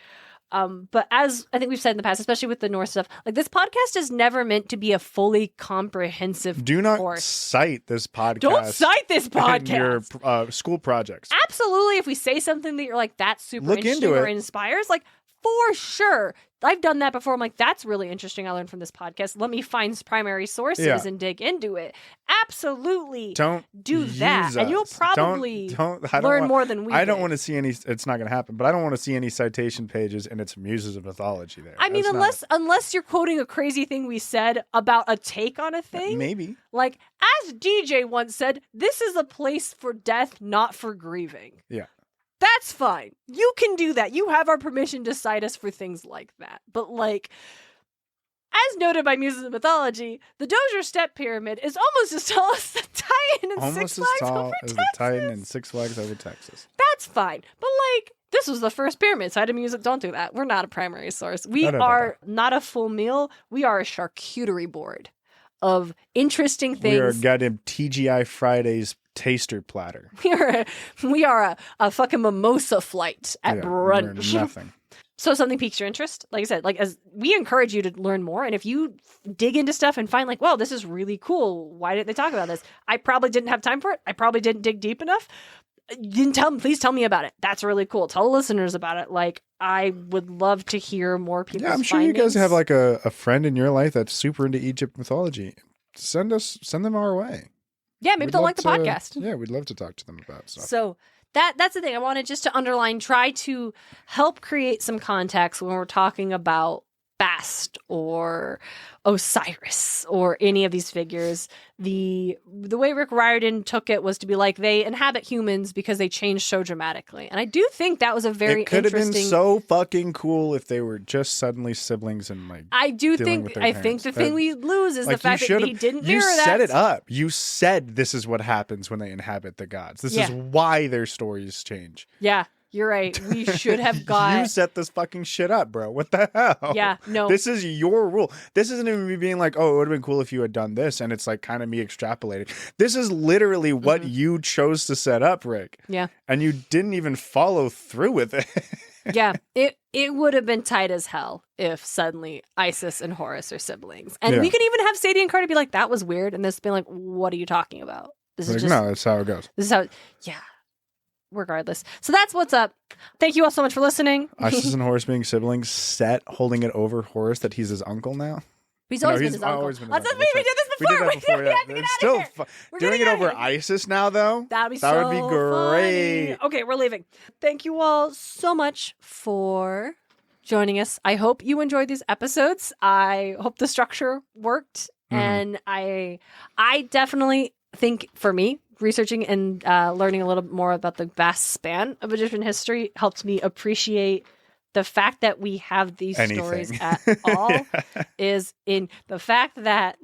But as I think we've said in the past, especially with the Norse stuff, like this podcast is never meant to be a fully comprehensive Do not course. cite this podcast. Don't cite this podcast. In your school projects. Absolutely. If we say something that you're like, that's super Look interesting into or it. inspires, like for sure. I've done that before. I'm like, that's really interesting. I learned from this podcast. Let me find primary sources and dig into it. Absolutely. Don't do use that. And you'll us. probably don't learn more than we I don't did. want to see any, it's not going to happen, but I don't want to see any citation pages and it's Muses of Mythology there. I mean, That's unless you're quoting a crazy thing we said about a take on a thing. Maybe. Like, as DJ once said, this is a place for death, not for grieving. Yeah. That's fine. You can do that. You have our permission to cite us for things like that. But like, as noted by Muses of Mythology, the Dozier Step Pyramid is almost as tall as the Titan and Almost Six as Flags tall over as Texas. the Titan and Six Flags over Texas. That's fine. But like, this was the first pyramid, so I had to music. Don't do that. We're not a primary source. We are not a full meal. We are a charcuterie board of interesting things. We are goddamn TGI Fridays taster platter. We are a fucking mimosa flight at brunch. We're nothing. So something piques your interest, like I said, like as we encourage you to learn more, and if you dig into stuff and find like, well, this is really cool. Why didn't they talk about this? I probably didn't have time for it. I probably didn't dig deep enough. You didn't tell them. Please tell me about it. That's really cool. Tell the listeners about it. Like, I would love to hear more people's Yeah, I'm sure findings. you guys have like a friend in your life that's super into Egypt mythology. Send them our way. Yeah, maybe We'd they'll love like the to- podcast. Yeah, we'd love to talk to them about stuff. So that's the thing. I wanted just to underline, try to help create some context when we're talking about Bast or Osiris or any of these figures. The way Rick Riordan took it was to be like, they inhabit humans because they changed so dramatically. And I do think that was a very It could have interesting... been so fucking cool if they were just suddenly siblings and like. I do dealing think with their I think the parents. thing we lose is Like, the fact that he didn't mirror that. You set it up. You said this is what happens when they inhabit the gods. This is why their stories change. Yeah. You're right. We should have got... You set this fucking shit up, bro. What the hell? Yeah, no. This is your rule. This isn't even me being like, oh, it would have been cool if you had done this. And it's like kind of me extrapolating. This is literally what you chose to set up, Rick. Yeah. And you didn't even follow through with it. Yeah. It would have been tight as hell if suddenly Isis and Horus are siblings. And we could even have Sadie and Carter be like, that was weird. And this being like, what are you talking about? This is like, just... No, that's how it goes. This is how... Yeah. Regardless. So that's what's up. Thank you all so much for listening. Isis and Horus being siblings, Set holding it over Horus that he's his uncle now. He's always been his uncle. Always been his That's uncle. we did this before. We did that before, yeah. have to get It's out still of here. We're doing getting it out of over here. Isis now, though. That'd be That would be great. Funny. Okay, we're leaving. Thank you all so much for joining us. I hope you enjoyed these episodes. I hope the structure worked. And I definitely think, for me, researching and learning a little bit more about the vast span of Egyptian history helped me appreciate the fact that we have these stories at all is in the fact that,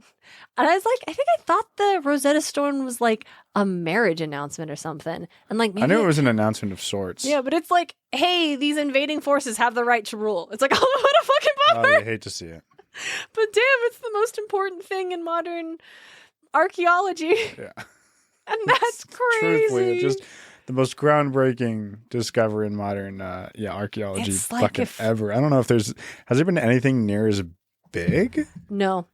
and I was like, I think I thought the Rosetta Stone was like a marriage announcement or something. And like, maybe I knew it was an announcement of sorts. Yeah, but it's like, hey, these invading forces have the right to rule. It's like, oh, what a fucking bummer. Oh, I hate to see it. But damn, it's the most important thing in modern archaeology. Yeah. And that's crazy. Truthfully, it's just the most groundbreaking discovery in modern archaeology It's like fucking ever. I don't know if has there been anything near as big? No.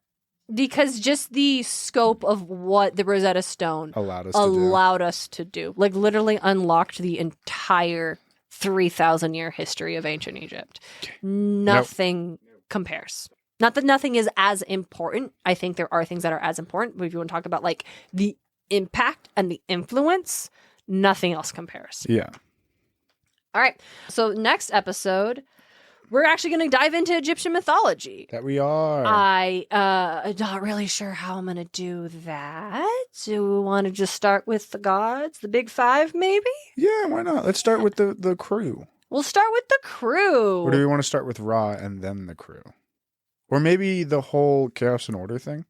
Because just the scope of what the Rosetta Stone allowed us to do. Like literally unlocked the entire 3,000 year history of ancient Egypt. Nothing compares. Not that nothing is as important. I think there are things that are as important. But if you want to talk about like the impact and the influence, nothing else compares. Yeah. All right. So next episode, we're actually going to dive into Egyptian mythology. That we are. I'm not really sure how I'm going to do that. Do we want to just start with the gods, the big five, maybe? Yeah, why not? Let's start with the crew. We'll start with the crew. Or do we want to start with Ra and then the crew? Or maybe the whole Chaos and Order thing?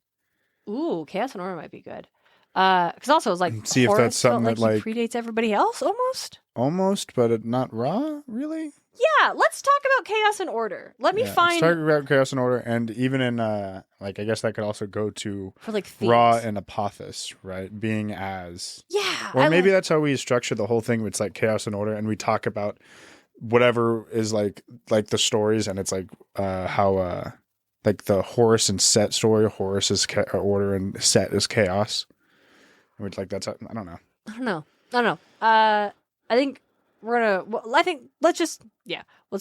Ooh, Chaos and Order might be good. Because also it was like, see if that's something like that like he predates everybody else almost. Almost, but not Ra, really? Yeah, let's talk about Chaos and Order. Let me find. Let's talk about Chaos and Order, and even in like I guess that could also go to for like themes. Ra and Apophis, right? Being as or maybe that's how we structure the whole thing. It's like Chaos and Order, and we talk about whatever is like the stories, and it's like how like the Horus and Set story. Horus is order, and Set is chaos. Which like that's I don't know. I think we're gonna. Well, I think let's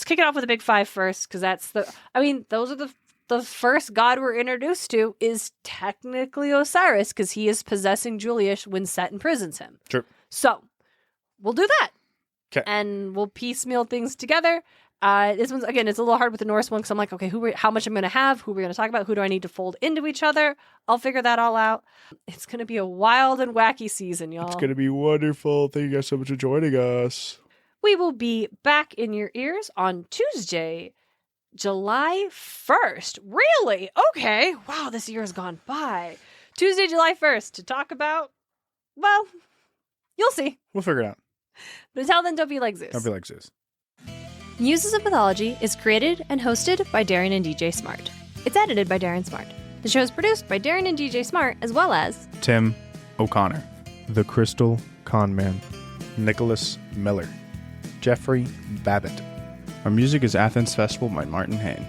kick it off with the big five first, because that's those are the first god we're introduced to is technically Osiris, because he is possessing Julius when Set imprisons him. True. So we'll do that. Okay. And we'll piecemeal things together. This one's, again, it's a little hard with the Norse one because I'm like, okay, how much I'm going to have? Who are we going to talk about? Who do I need to fold into each other? I'll figure that all out. It's going to be a wild and wacky season, y'all. It's going to be wonderful. Thank you guys so much for joining us. We will be back in your ears on Tuesday, July 1st. Really? Okay. Wow, this year has gone by. Tuesday, July 1st to talk about, well, you'll see. We'll figure it out. But until then, don't be like Zeus. Don't be like Zeus. Muses of Mythology is created and hosted by Darien and DJ Smartt. It's edited by Darien Smartt. The show is produced by Darien and DJ Smartt, as well as Tim O'Connor, The Crystal Conman, Nicholas Miller, Jeffrey Babbitt. Our music is Athens Festival by Martin Hain.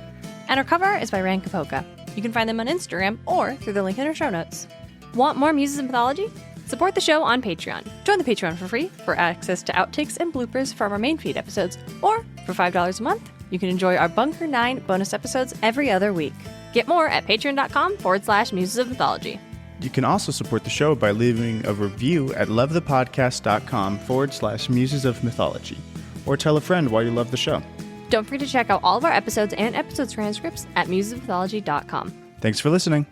And our cover is by Ran Kapoka. You can find them on Instagram or through the link in our show notes. Want more Muses of Mythology? Support the show on Patreon. Join the Patreon for free for access to outtakes and bloopers from our main feed episodes. Or for $5 a month, you can enjoy our Bunker 9 bonus episodes every other week. Get more at patreon.com/Muses of Mythology. You can also support the show by leaving a review at lovethepodcast.com/Muses of Mythology. Or tell a friend why you love the show. Don't forget to check out all of our episodes and episode transcripts at musesofmythology.com. Thanks for listening.